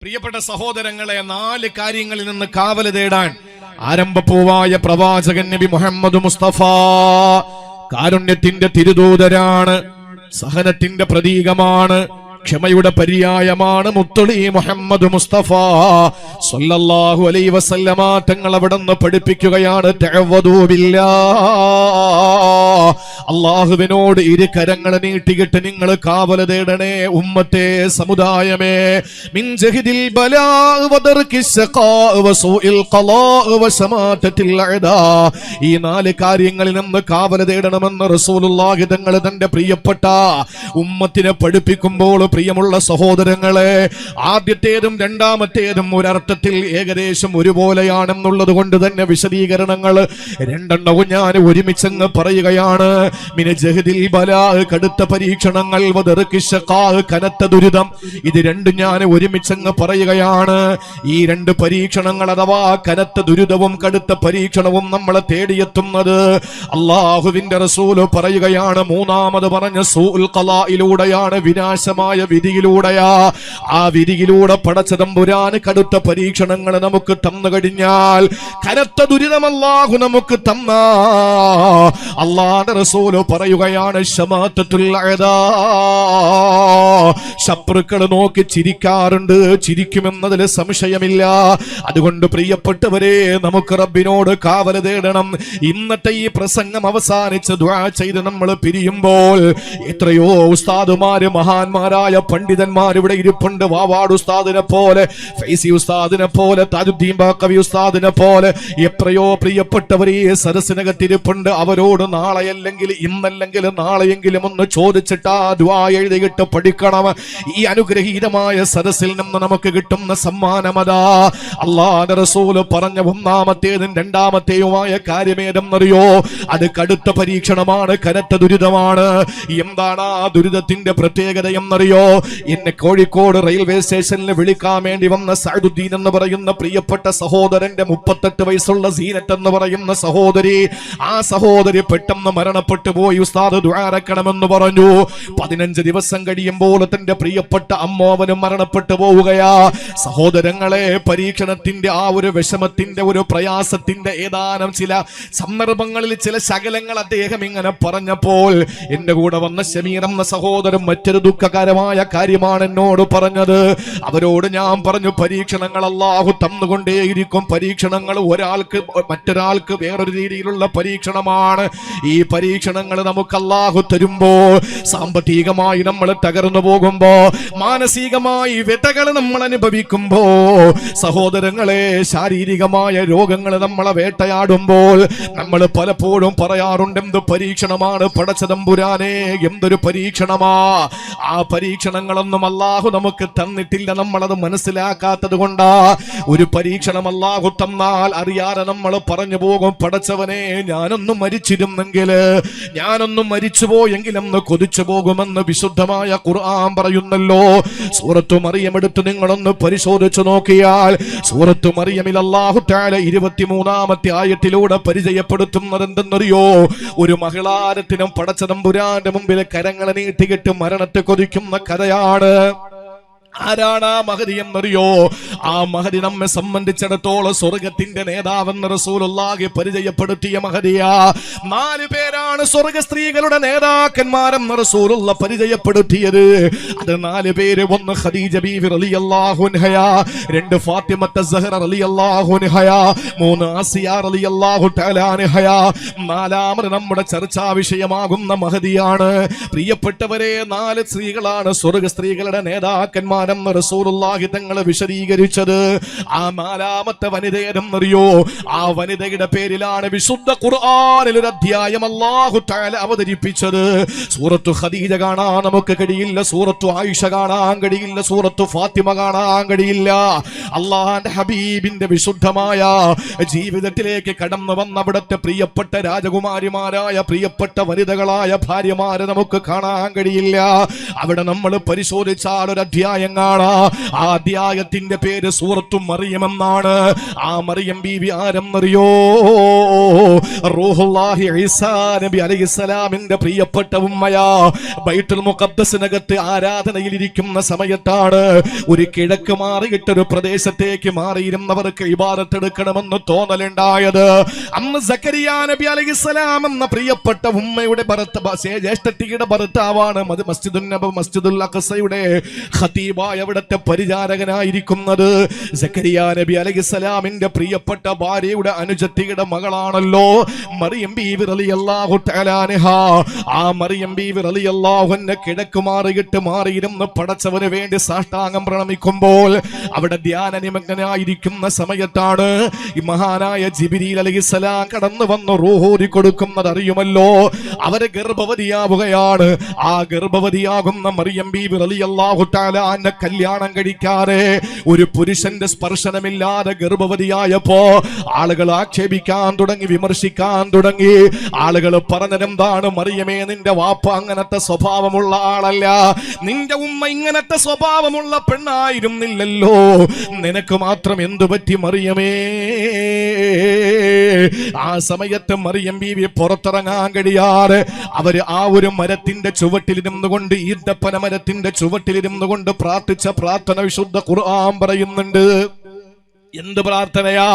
പ്രിയപ്പെട്ട സഹോദരങ്ങളെ, 4 കാര്യങ്ങളിൽ നിന്ന് കാവല് തേടാൻ ആരംഭപ്പൂവായ പ്രവാചകൻ നബി മുഹമ്മദ് മുസ്തഫ കാരുണ്യത്തിന്റെ തിരുദൂതരാണ്, സഹനത്തിന്റെ പ്രതീകമാണ്, ക്ഷമയുടെ പര്യായമാണ് മുത്തുളി മുഹമ്മദ് മുസ്തഫ സല്ലല്ലാഹു അലൈഹി വസല്ലമ തങ്ങൾ അവിടുന്ന് പഠിപ്പിക്കുകയാണ്, തഅവ്വദൂ ബില്ലാഹ്, അല്ലാഹുവിനോട് 2 കരങ്ങൾ നീട്ടിയിട്ട് നിങ്ങൾ കാവൽ തേടണേ ഉമ്മത്തെ, സമുദായമേ. മിൻ ജഹദിൽ ബലാഅ വദർകിസ് സഖാഅ വസൂഇൽ ഖലാഅ വസമാതത്തിൽ അദാ, ഈ 4 കാര്യങ്ങളിൽ നിന്ന് കാവൽ തേടണമെന്ന് റസൂലുള്ളാഹി തങ്ങൾ തന്റെ പ്രിയപ്പെട്ട ഉമ്മത്തിനെ പഠിപ്പിക്കുമ്പോൾ, പ്രിയമുള്ള സഹോദരങ്ങളെ, ആദ്യത്തേതും രണ്ടാമത്തേതും ഒരർത്ഥത്തിൽ ഏകദേശം ഒരുപോലെയാണെന്നുള്ളത് കൊണ്ട് തന്നെ വിശദീകരണങ്ങൾ 2 ഞാൻ ഒരുമിച്ചങ്ങ് പറയുകയാണ്. മിന ജഹദിൽ ബലാഅ, കടുത്ത പരീക്ഷണങ്ങൾ, വദർകിസ് സഖാഅ, കനത്ത ദുരിതം, ഇത് 2 ഞാൻ ഒരുമിച്ചങ്ങ് പറയുകയാണ്. ഈ 2 പരീക്ഷണങ്ങൾ അഥവാ കനത്ത ദുരിതവും കടുത്ത പരീക്ഷണവും നമ്മളെ തേടിയെത്തുന്നത് അല്ലാഹുവിന്റെ റസൂല് പറയുകയാണ്, മൂന്നാമത് പറഞ്ഞ സൂഉൽ ഖലായിലൂടെയാണ്, വിനാശമായ വിധിയിലൂടെയാ. ആ വിധിയിലൂടെ പടച്ച തമ്പുരാൻ കടുത്ത പരീക്ഷണങ്ങൾ നമുക്ക് തന്നു കഴിഞ്ഞാൽ, കനത്ത ദുരിതം അല്ലാഹു നമുക്ക് തന്ന അല്ലാഹുവിന്റെ റസൂല് പറയുകയാണ്, ശമാതത്തുൽ അദാ, ശത്രുക്കൾ നോക്കി ചിരിക്കാറുണ്ട്, ചിരിക്കുമെന്നതിൽ സംശയമില്ല. അതുകൊണ്ട് പ്രിയപ്പെട്ടവരെ, നമുക്ക് റബ്ബിനോട് കാവല് തേടണം. ഇന്നത്തെ ഈ പ്രസംഗം അവസാനിച്ച് ദുആ ചെയ്ത് നമ്മൾ പിരിയുമ്പോൾ എത്രയോ ഉസ്താദുമാര്, മഹാന്മാരായ പണ്ഡിതന്മാർ ഇവിടെ ഇരിപ്പുണ്ട്. വാവാട് ഉസ്താദിനെ പോലെ, ഫൈസി ഉസ്താദിനെ പോലെ, താജുദ്ദീൻ ബാഖവി ഉസ്താദിനെ പോലെ എത്രയോ പ്രിയപ്പെട്ടവർ ഈ സദസ്സിനകത്തിരിപ്പുണ്ട്. അവരോട് നാളെയല്ലെങ്കിൽ ഇന്നല്ലെങ്കിൽ നാളെയെങ്കിലും ഒന്ന് ചോദിച്ചിട്ട് ആ ദുആ എഴുതിയിട്ട് പഠിക്കണം. ഈ അനുഗ്രഹീതമായ സദസ്സിൽ നിന്ന് നമുക്ക് കിട്ടുന്ന സമ്മാനമതാ. അല്ലാഹുവിന്റെ റസൂല് പറഞ്ഞ ഒന്നാമത്തേതും രണ്ടാമത്തെയുമായ കാര്യമേതെന്നറിയോ? അത് കടുത്ത പരീക്ഷണമാണ്, കനത്ത ദുരിതമാണ്. എന്താണ് ആ ദുരിതത്തിന്റെ പ്രത്യേകത എന്നറിയോ? എന്നെ കോഴിക്കോട് റെയിൽവേ സ്റ്റേഷനിൽ വിളിക്കാൻ വേണ്ടി വന്ന സഅദുദ്ദീൻ എന്ന് പറയുന്ന പ്രിയപ്പെട്ട സഹോദരന്റെ 38 വയസ്സുള്ള സീനത്ത് എന്ന് പറയുന്ന സഹോദരി, ആ സഹോദരി പെട്ടെന്ന് മരണപ്പെട്ടു പോയി. ഉസ്താദ് ദുആ ഇറക്കണമെന്ന് പറഞ്ഞു. 15 ദിവസം കഴിയുമ്പോൾ തന്റെ പ്രിയപ്പെട്ട അമ്മോവനും മരണപ്പെട്ടു പോവുകയാ. സഹോദരങ്ങളെ, പരീക്ഷണത്തിന്റെ ആ ഒരു വിഷമത്തിന്റെ ഒരു പ്രയാസത്തിന്റെ ഏതാനും ചില സന്ദർഭങ്ങളിൽ ചില ശകലങ്ങൾ അദ്ദേഹം ഇങ്ങനെ പറഞ്ഞപ്പോൾ എന്റെ കൂടെ വന്ന ഷമീർ എന്ന സഹോദരൻ മറ്റൊരു ദുഃഖകരമായ കാര്യമാണ് എന്നോട് പറഞ്ഞത്. അവരോട് ഞാൻ പറഞ്ഞു, പരീക്ഷണങ്ങൾ അല്ലാഹു തന്നുകൊണ്ടേയിരിക്കും. പരീക്ഷണങ്ങൾ ഒരാൾക്ക് മറ്റൊരാൾക്ക് വേറൊരു രീതിയിലുള്ള പരീക്ഷണമാണ്. ഈ പരീക്ഷണങ്ങൾ നമുക്ക് അല്ലാഹു തരുമ്പോ, സാമ്പത്തികമായി നമ്മൾ തകർന്നു പോകുമ്പോ, മാനസികമായി വ്യതകൾ നമ്മൾ അനുഭവിക്കുമ്പോ, സഹോദരങ്ങളെ, ശാരീരികമായ രോഗങ്ങൾ നമ്മളെ വേട്ടയാടുമ്പോൾ നമ്മൾ പലപ്പോഴും പറയാറുണ്ട്, എന്ത് പരീക്ഷണമാണ് പടച്ച തമ്പുരാനെ, എന്തൊരു പരീക്ഷണമാ. ആ പരീക്ഷണങ്ങളൊന്നും അല്ലാഹു നമുക്ക് തന്നിട്ടില്ല, നമ്മളത് മനസ്സിലാക്കാത്തത് കൊണ്ടാ. ഒരു പരീക്ഷണം അല്ലാഹു തന്നാൽ അറിയാതെ നമ്മൾ പറഞ്ഞു പോകും, പടച്ചവനെ, ഞാനൊന്നും മരിച്ചിരുന്നെങ്കിൽ, ഞാനൊന്നും മരിച്ചുപോയെങ്കിലെന്ന് കൊതിച്ചു പോകുമെന്ന് വിശുദ്ധമായ ഖുർആൻ പറയുന്നല്ലോ. സൂറത്തു മറിയം എടുത്ത് നിങ്ങളൊന്ന് പരിശോധിച്ചു നോക്കിയാൽ, സൂറത്തു മറിയമിൽ അല്ലാഹു തആല 23-ാമത്തെ ആയത്തിലൂടെ പരിചയപ്പെടുത്തുന്നത് എന്തെന്നറിയോ? ഒരു മഹിളാരത്തിനും പടച്ച തമ്പുരാന്റെ മുമ്പിൽ കരങ്ങളെ നീട്ടിയിട്ട് മരണത്തെ കൊതിക്കുന്ന കഥയാണ്. ആരാണ് ആ മഹദി എന്നറിയോ? ആ മഹദി നമ്മെ സംബന്ധിച്ചിടത്തോളം സ്വർഗത്തിന്റെ നേതാവെന്ന് റസൂലുള്ളാഹി പരിചയപ്പെടുത്തിയ മഹദിയാ. 4 പേരാണ് സ്വർഗ സ്ത്രീകളുടെ നേതാക്കന്മാരെന്ന് റസൂലുള്ള പരിചയപ്പെടുത്തിയത്. അത് 4 പേര്. 1 ഖദീജ ബീവി റളിയല്ലാഹു അൻഹയാ, 2 ഫാത്തിമത്ത സഹറ റളിയല്ലാഹു അൻഹയാ, 3 ആസിയ റളിയല്ലാഹു തആല അൻഹയാ, 4ാമത് നമ്മുടെ ചർച്ചാ വിഷയമാകുന്ന മഹദിയാണ്. പ്രിയപ്പെട്ടവരെ, 4 സ്ത്രീകളാണ് സ്വർഗ സ്ത്രീകളുടെ നേതാക്കന്മാർ റസൂലുള്ളാഹി തങ്ങൾ വിശദീകരിച്ചത്. ആ 4ാമത്തെ വനിതയെന്നറിയോ? ആ വനിതയുടെ പേരിലാണ് വിശുദ്ധ ഖുർആനിൽ ഒരു അധ്യായം അല്ലാഹു തആല അവതരിപ്പിച്ചത്. സൂറത്തു ഖദീജ കാണാൻ നമുക്ക് കഴിയില്ല, സൂറത്തു ആയിഷ കാണാൻ കഴിയില്ല, സൂറത്തു ഫാത്തിമ കാണാൻ കഴിയില്ല. അള്ളാന്റെ ഹബീബിന്റെ വിശുദ്ധമായ ജീവിതത്തിലേക്ക് കടന്നു വന്ന അവിടുത്തെ പ്രിയപ്പെട്ട രാജകുമാരിമാരായ പ്രിയപ്പെട്ട വനിതകളായ ഭാര്യമാരെ നമുക്ക് കാണാൻ കഴിയില്ല. അവിടെ നമ്മൾ പരിശോധിച്ചാൽ ഒരു അധ്യായം കാണാം. ആ അധ്യായത്തിന്റെ പേര് സൂറത്തു മറിയം എന്നാണ്. ആ മറിയം ബീവി ആരെന്നറിയോ? റൂഹുല്ലാഹി ഈസാ നബി അലൈഹിസ്സലാമിന്റെ പ്രിയപ്പെട്ട ഉമ്മയാ. ബൈത്തുൽ മുഖദ്ദസിനകത്ത് ആരാധനയിൽ ഇരിക്കുന്ന സമയത്താണ് ഒരു കിഴക്ക് മാറിയിട്ടൊരു പ്രദേശത്തേക്ക് മാറിയിരുന്നവർക്ക് ഇബാദത്ത് എടുക്കണമെന്ന് തോന്നലുണ്ടായത്. അന്ന് സക്കരിയ നബി അലൈഹിസ്സലാം എന്ന പ്രിയപ്പെട്ട ഉമ്മയുടെ ജ്യേഷ്ഠത്തിയുടെ ഭർത്താവാണ് മസ്ജിദുൽ അഖ്സയുടെ ഖതീബായ അവിടുത്തെ പരിചാരകനായിരിക്കുന്നത്. സക്കരിയ നബി അലൈഹിസ്സലാമിന്റെ പ്രിയപ്പെട്ട ഭാര്യയുടെ അനുജത്തിയുടെ മകളാണല്ലോ മറിയം ബീവി റളിയല്ലാഹു തആല അൻഹാ. ആ മറിയം ബീവി റളിയല്ലാഹു അൻഹ കിഴക്ക് മാറിയിരുന്ന് പടച്ചവന് വേണ്ടി സാഷ്ടാംഗം പ്രണമിക്കുമ്പോൾ അവിടെ ധ്യാന നിമഗ്നനായിരിക്കുന്ന സമയത്താണ് ഈ മഹാനായ ജിബ്രീൽ അലൈഹിസ്സലാം കടന്നു വന്ന് റൂഹൂരി കൊടുക്കുന്നത് അറിയുമല്ലോ. അവരെ ഗർഭവതിയാവുകയാണ്. ആ ഗർഭവതിയാകുന്ന മറിയം ബീവി റളിയല്ലാഹു തആല അൻഹ കല്യാണം കഴിക്കാതെ ഒരു പുരുഷന്റെ സ്പർശനമില്ലാതെ ഗർഭവതിയായപ്പോ ആളുകൾ ആക്ഷേപിക്കാൻ തുടങ്ങി, വിമർശിക്കാൻ തുടങ്ങി. ആളുകൾ പറഞ്ഞതെന്താണ്? മറിയമേ, നിന്റെ വാപ്പ അങ്ങനത്തെ സ്വഭാവമുള്ള ആളല്ല, നിന്റെ ഉമ്മ ഇങ്ങനത്തെ സ്വഭാവമുള്ള പെണ്ണായിരുന്നില്ലല്ലോ, നിനക്ക് മാത്രം എന്തു പറ്റി മറിയമേ? ആ സമയത്ത് മറിയം ബീവി പുറത്തിറങ്ങാൻ കഴിയാതെ അവര് ആ ഒരു മരത്തിന്റെ ചുവട്ടിലിരുന്നു കൊണ്ട്, ഈന്തപ്പന മരത്തിന്റെ ചുവട്ടിലിരുന്നു കൊണ്ട് പ്രാർത്ഥിച്ച പ്രാർത്ഥന വിശുദ്ധ ഖുർആൻ പറയുന്നുണ്ട്. എന്ത് പ്രാർത്ഥനയാ!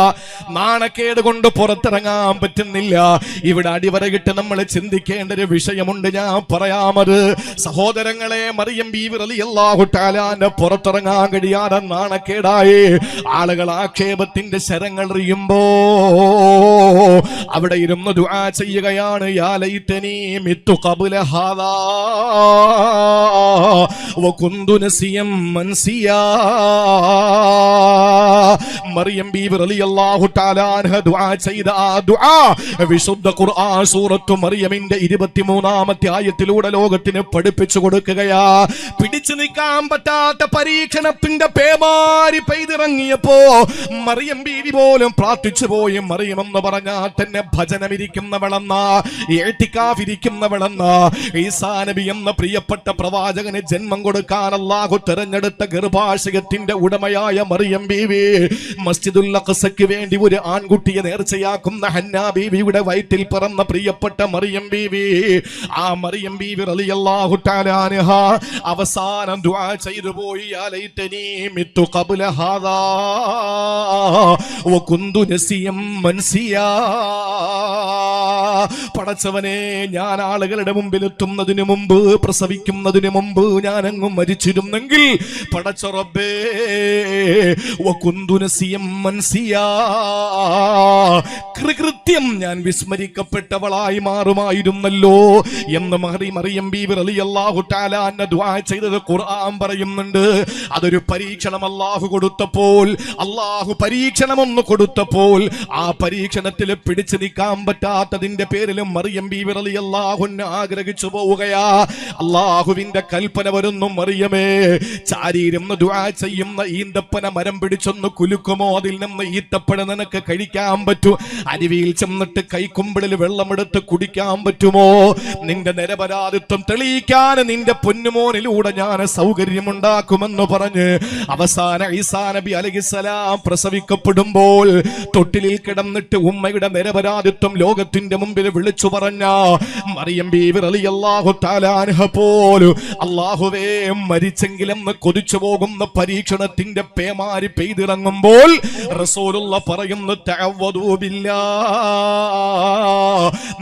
നാണക്കേട് കൊണ്ട് പുറത്തിറങ്ങാൻ പറ്റുന്നില്ല. ഇവിടെ അടിവരകിട്ട് നമ്മൾ ചിന്തിക്കേണ്ട ഒരു വിഷയമുണ്ട്, ഞാൻ പറയാമത്. സഹോദരങ്ങളെ, മറിയം ബീവി റളിയല്ലാഹു തആല അൻഹ പുറത്തിറങ്ങാൻ കഴിയാതെ നാണക്കേടായി ആളുകൾ ആക്ഷേപത്തിന്റെ ശരങ്ങൾ എറിയുമ്പോ അവിടെ ഇരുന്ന് ദുആ ചെയ്യുകയാണ്. യാ ലൈതനി മിത്തു ഖബ്ല ഹാദാ വകുന്തു നസിയം മൻസിയാ. മറിയം ബീവി റളിയല്ലാഹു തആല അൻഹ ദുആ ചെയ്ത ആ ദുആ വിശുദ്ധ ഖുർആൻ സൂറത്തു മറിയമിന്റെ 23-ാമത്തെ ആയത്തിലൂടെ ലോകത്തിന് പഠിപ്പിച്ചു കൊടുക്കുകയാ. പിടിച്ചു നിൽക്കാൻ പറ്റാത്ത പരീക്ഷണത്തിന്റെ പേമാരി പെയ്തിറങ്ങിയപ്പോ മറിയം ബീവി പോലും പ്രാർത്ഥിച്ചു പോയി. മറിയം എന്ന് പറഞ്ഞാൽ തന്നെ ഭജനമിരിക്കുന്നവളെന്ന, ഇഅ്തികാഫിരിക്കുന്നവളെന്ന, ഈസാ നബി എന്ന പ്രിയപ്പെട്ട പ്രവാചകന് ജന്മം കൊടുക്കാൻ അല്ലാഹു തെരഞ്ഞെടുത്ത ഗർഭാശയത്തിന്റെ ഉടമയായ മറിയം ബീവി മസ്ജിദുൽ അഖ്സയ്ക്ക് വേണ്ടി ഒരു ആൺകുട്ടിയെ നേർച്ചയാക്കുന്ന ഹന്ന ബീവിയുടെ വയറ്റിൽ പിറന്ന പ്രിയപ്പെട്ട മറിയം ബീവി. ആ മറിയം ബീവി റളിയല്ലാഹു തആല അൻഹ അവസാനം ദുആ ചെയ്തു പോയി. യാ ലൈതനി മിത്തു ഖബ്ല ഹാദാ വകുന്തു നസിയം മൻസിയാ. പടച്ചവനെ, ഞാൻ ആളുകളുടെ മുമ്പിൽ എത്തുന്നതിന് മുമ്പ്, പ്രസവിക്കുന്നതിന് മുമ്പ് ഞാൻ അങ്ങ് മരിച്ചിരുന്നെങ്കിൽ പടച്ച റബ്ബേ വകുന്തു നസിയം മൻസിയാ, കൃത്യം ഞാൻ വിസ്മരിക്കപ്പെട്ടവളായി മാറുമായിരുന്നല്ലോ എന്ന് മറിയം ബീവി റളിയല്ലാഹു തആല അൻഹ ദുആ ചെയ്തത് ഖുർആൻ പറയുന്നുണ്ട്. അതൊരു പരീക്ഷണം അല്ലാഹു കൊടുത്തപ്പോൾ, അല്ലാഹു പരീക്ഷണമൊന്ന് കൊടുത്തപ്പോൾ ആ പരീക്ഷണത്തിൽ പിടിച്ചു നിൽക്കാൻ പറ്റാത്തതിന്റെ പേരിലും മറിയം ബീവി റളിയല്ലാഹു അൻഹ ആഗ്രഹിച്ചു പോവുകയാ. അല്ലാഹുവിന്റെ കൽപ്പന വരുന്നു, മറിയമേ, ചാരിയിരുന്ന് ദുആ ചെയ്യുന്ന ഈന്തപ്പന മരം പിടിച്ചൊന്ന് കുലുക്കുമോ? അതിൽ നിന്ന് ഈത്തപ്പഴ നിനക്ക് കഴിക്കാൻ പറ്റൂ? അരുവിയിൽ ചെന്നിട്ട് കൈക്കുമ്പിളിൽ വെള്ളമെടുത്ത് കുടിക്കാൻ പറ്റുമോ? നിന്റെ നിരപരാധിത്വം തെളിയിക്കാൻ നിന്റെ പൊന്നുമോനിലൂടെ ഞാൻ സൗകര്യമുണ്ടാക്കുമെന്ന് പറഞ്ഞ് അവസാന ഈസാ നബി അലൈഹിസ്സലാം പ്രസവിക്കപ്പെടുമ്പോൾ തൊട്ടിലിൽ കിടന്നിട്ട് ഉമ്മയുടെ നിരപരാധിത്വം ലോകത്തിന്റെ മുമ്പിൽ വിളിച്ചു പറഞ്ഞ മറിയം ബീവി റളിയല്ലാഹു തആല അൻഹ പോലും അല്ലാഹുവേ, മരിച്ചെങ്കിലെന്ന് കൊതിച്ചു പോകുന്ന പരീക്ഷണത്തിന്റെ പേമാരി പെയ്തിറങ്ങുമ്പോൾ റസൂലുള്ള പറയുന്നു, തഅവ്വദൂ ബില്ലാഹ്,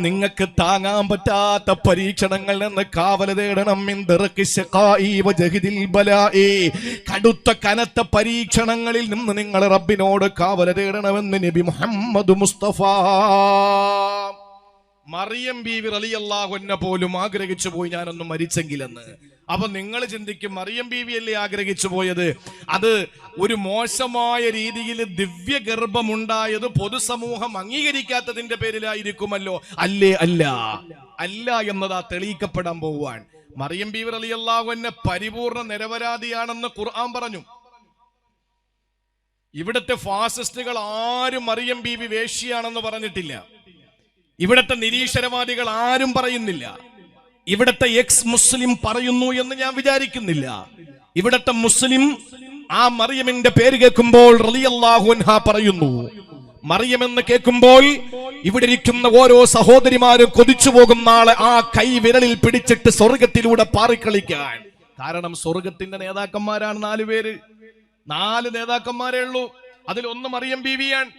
നിങ്ങൾക്ക് താങ്ങാൻ പറ്റാത്ത പരീക്ഷണങ്ങളിൽ നിന്ന് കാവല് തേടണം. മിൻ ദർക്കി ശഖാഇ വജഹിദിൽ ബലാഇ, കടുത്ത കനത്ത പരീക്ഷണങ്ങളിൽ നിന്ന് നിങ്ങൾ റബ്ബിനോട് കാവല് തേടണമെന്ന് നബി മുഹമ്മദ് മുസ്തഫ. മറിയം ബീവി റളിയല്ലാഹു അൻഹ പോലും ആഗ്രഹിച്ചു പോയി ഞാനൊന്നും മരിച്ചെങ്കിലെന്ന്. അപ്പൊ നിങ്ങൾ ചിന്തിക്കും, മറിയം ബീവി അല്ലേ ആഗ്രഹിച്ചു പോയത്? അത് ഒരു മോശമായ രീതിയിൽ ദിവ്യഗർഭമുണ്ടായത് പൊതുസമൂഹം അംഗീകരിക്കാത്തതിന്റെ പേരിലായിരിക്കുമല്ലോ? അല്ലേ? അല്ല എന്നതാ തെളിയിക്കപ്പെടാൻ പോവാൻ. മറിയം ബീവി റളിയല്ലാഹു അൻഹ പരിപൂർണ്ണ നിരപരാധിയാണെന്ന് ഖുർആൻ പറഞ്ഞു. ഇവിടുത്തെ ഫാസിസ്റ്റുകൾ ആരും മറിയം ബീവി വേശ്യയാണെന്ന് പറഞ്ഞിട്ടില്ല. ഇവിടുത്തെ നിരീശ്വരവാദികൾ ആരും പറയുന്നില്ല. ഇവിടുത്തെ എക്സ് മുസ്ലിം പറയുന്നു എന്ന് ഞാൻ വിചാരിക്കുന്നില്ല. ഇവിടുത്തെ മുസ്ലിം ആ മറിയമിന്റെ പേര് കേൾക്കുമ്പോൾ റളിയല്ലാഹു അൻഹാ പറയുന്നു. മറിയം എന്ന് കേൾക്കുമ്പോൾ ഇവിടെ ഇരിക്കുന്ന ഓരോ സഹോദരിമാരും കൊതിച്ചു പോകും നാളെ ആ കൈ വിരലിൽ പിടിച്ചിട്ട് സ്വർഗത്തിലൂടെ പാറിക്കളിക്കാൻ. കാരണം സ്വർഗത്തിന്റെ നേതാക്കന്മാരാണ് 4 പേര്. 4 നേതാക്കന്മാരേ ഉള്ളൂ. അതിലൊന്ന് മറിയം ബീവിയാണ്.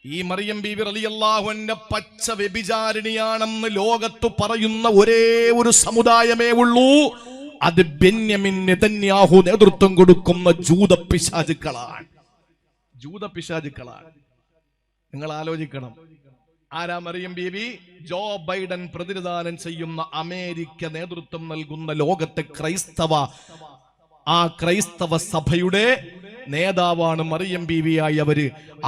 ഈ മറിയം ബീവി റളിയല്ലാഹു അൻഹ പച്ച വ്യഭിചാരിണിയാണെന്ന് ലോകത്ത് പറയുന്ന ഒരേ ഒരു സമുദായമേ ഉള്ളൂ. അത് ബെന്യാമിൻ നെതന്യാഹു നേതൃത്വം കൊടുക്കുന്ന ജൂതപിശാചുക്കളാണ്. നിങ്ങൾ ആലോചിക്കണം, ആരാ മറിയം ബീവി? ജോ ബൈഡൻ പ്രതിനിധാനം ചെയ്യുന്ന അമേരിക്ക നേതൃത്വം നൽകുന്ന ലോകത്തെ ക്രൈസ്തവ സഭയുടെ നേതാവാണ് മറിയം ബീവിയായി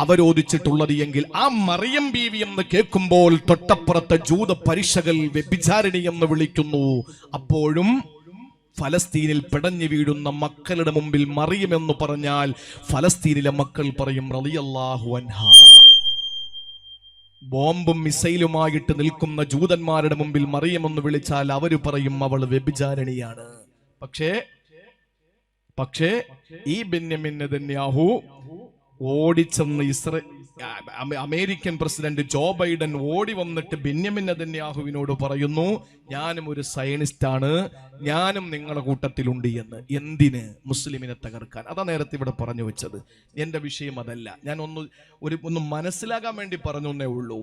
അവരോധിച്ചിട്ടുള്ളത്. എങ്കിൽ ആ മറിയം ബീവി എന്ന് കേൾക്കുമ്പോൾ തൊട്ടപ്പുറത്തെ ജൂത പരിശകൾ വ്യഭിചാരിണി എന്ന് വിളിക്കുന്നു. അപ്പോഴും ഫലസ്തീനിൽ പിടഞ്ഞു വീഴുന്ന മക്കളുടെ മുമ്പിൽ മറിയം എന്ന് പറഞ്ഞാൽ ഫലസ്തീനിലെ മക്കൾ പറയും റളിയല്ലാഹു അൻഹാ. ബോംബും മിസൈലുമായിട്ട് നിൽക്കുന്ന ജൂതന്മാരുടെ മുമ്പിൽ മറിയം എന്ന് വിളിച്ചാൽ അവര് പറയും അവൾ വ്യഭിചാരിണിയാണ്. പക്ഷേ ഈ ബെന്യാമിൻ നെതന്യാഹു ഓടിച്ചെന്ന് അമേരിക്കൻ പ്രസിഡന്റ് ജോ ബൈഡൻ ഓടി വന്നിട്ട് ബെന്യാമിൻ നെതന്യാഹുവിനോട് പറയുന്നു, ഞാനും ഒരു സയനിസ്റ്റാണ്, ഞാനും നിങ്ങളുടെ കൂട്ടത്തിലുണ്ട് എന്ന്. എന്തിന്? മുസ്ലിമിനെ തകർക്കാൻ. അതാ നേരത്തെ ഇവിടെ പറഞ്ഞു വെച്ചത്. എന്റെ വിഷയം അതല്ല, ഞാൻ ഒന്ന് മനസ്സിലാകാൻ വേണ്ടി പറഞ്ഞു എന്നേ ഉള്ളൂ.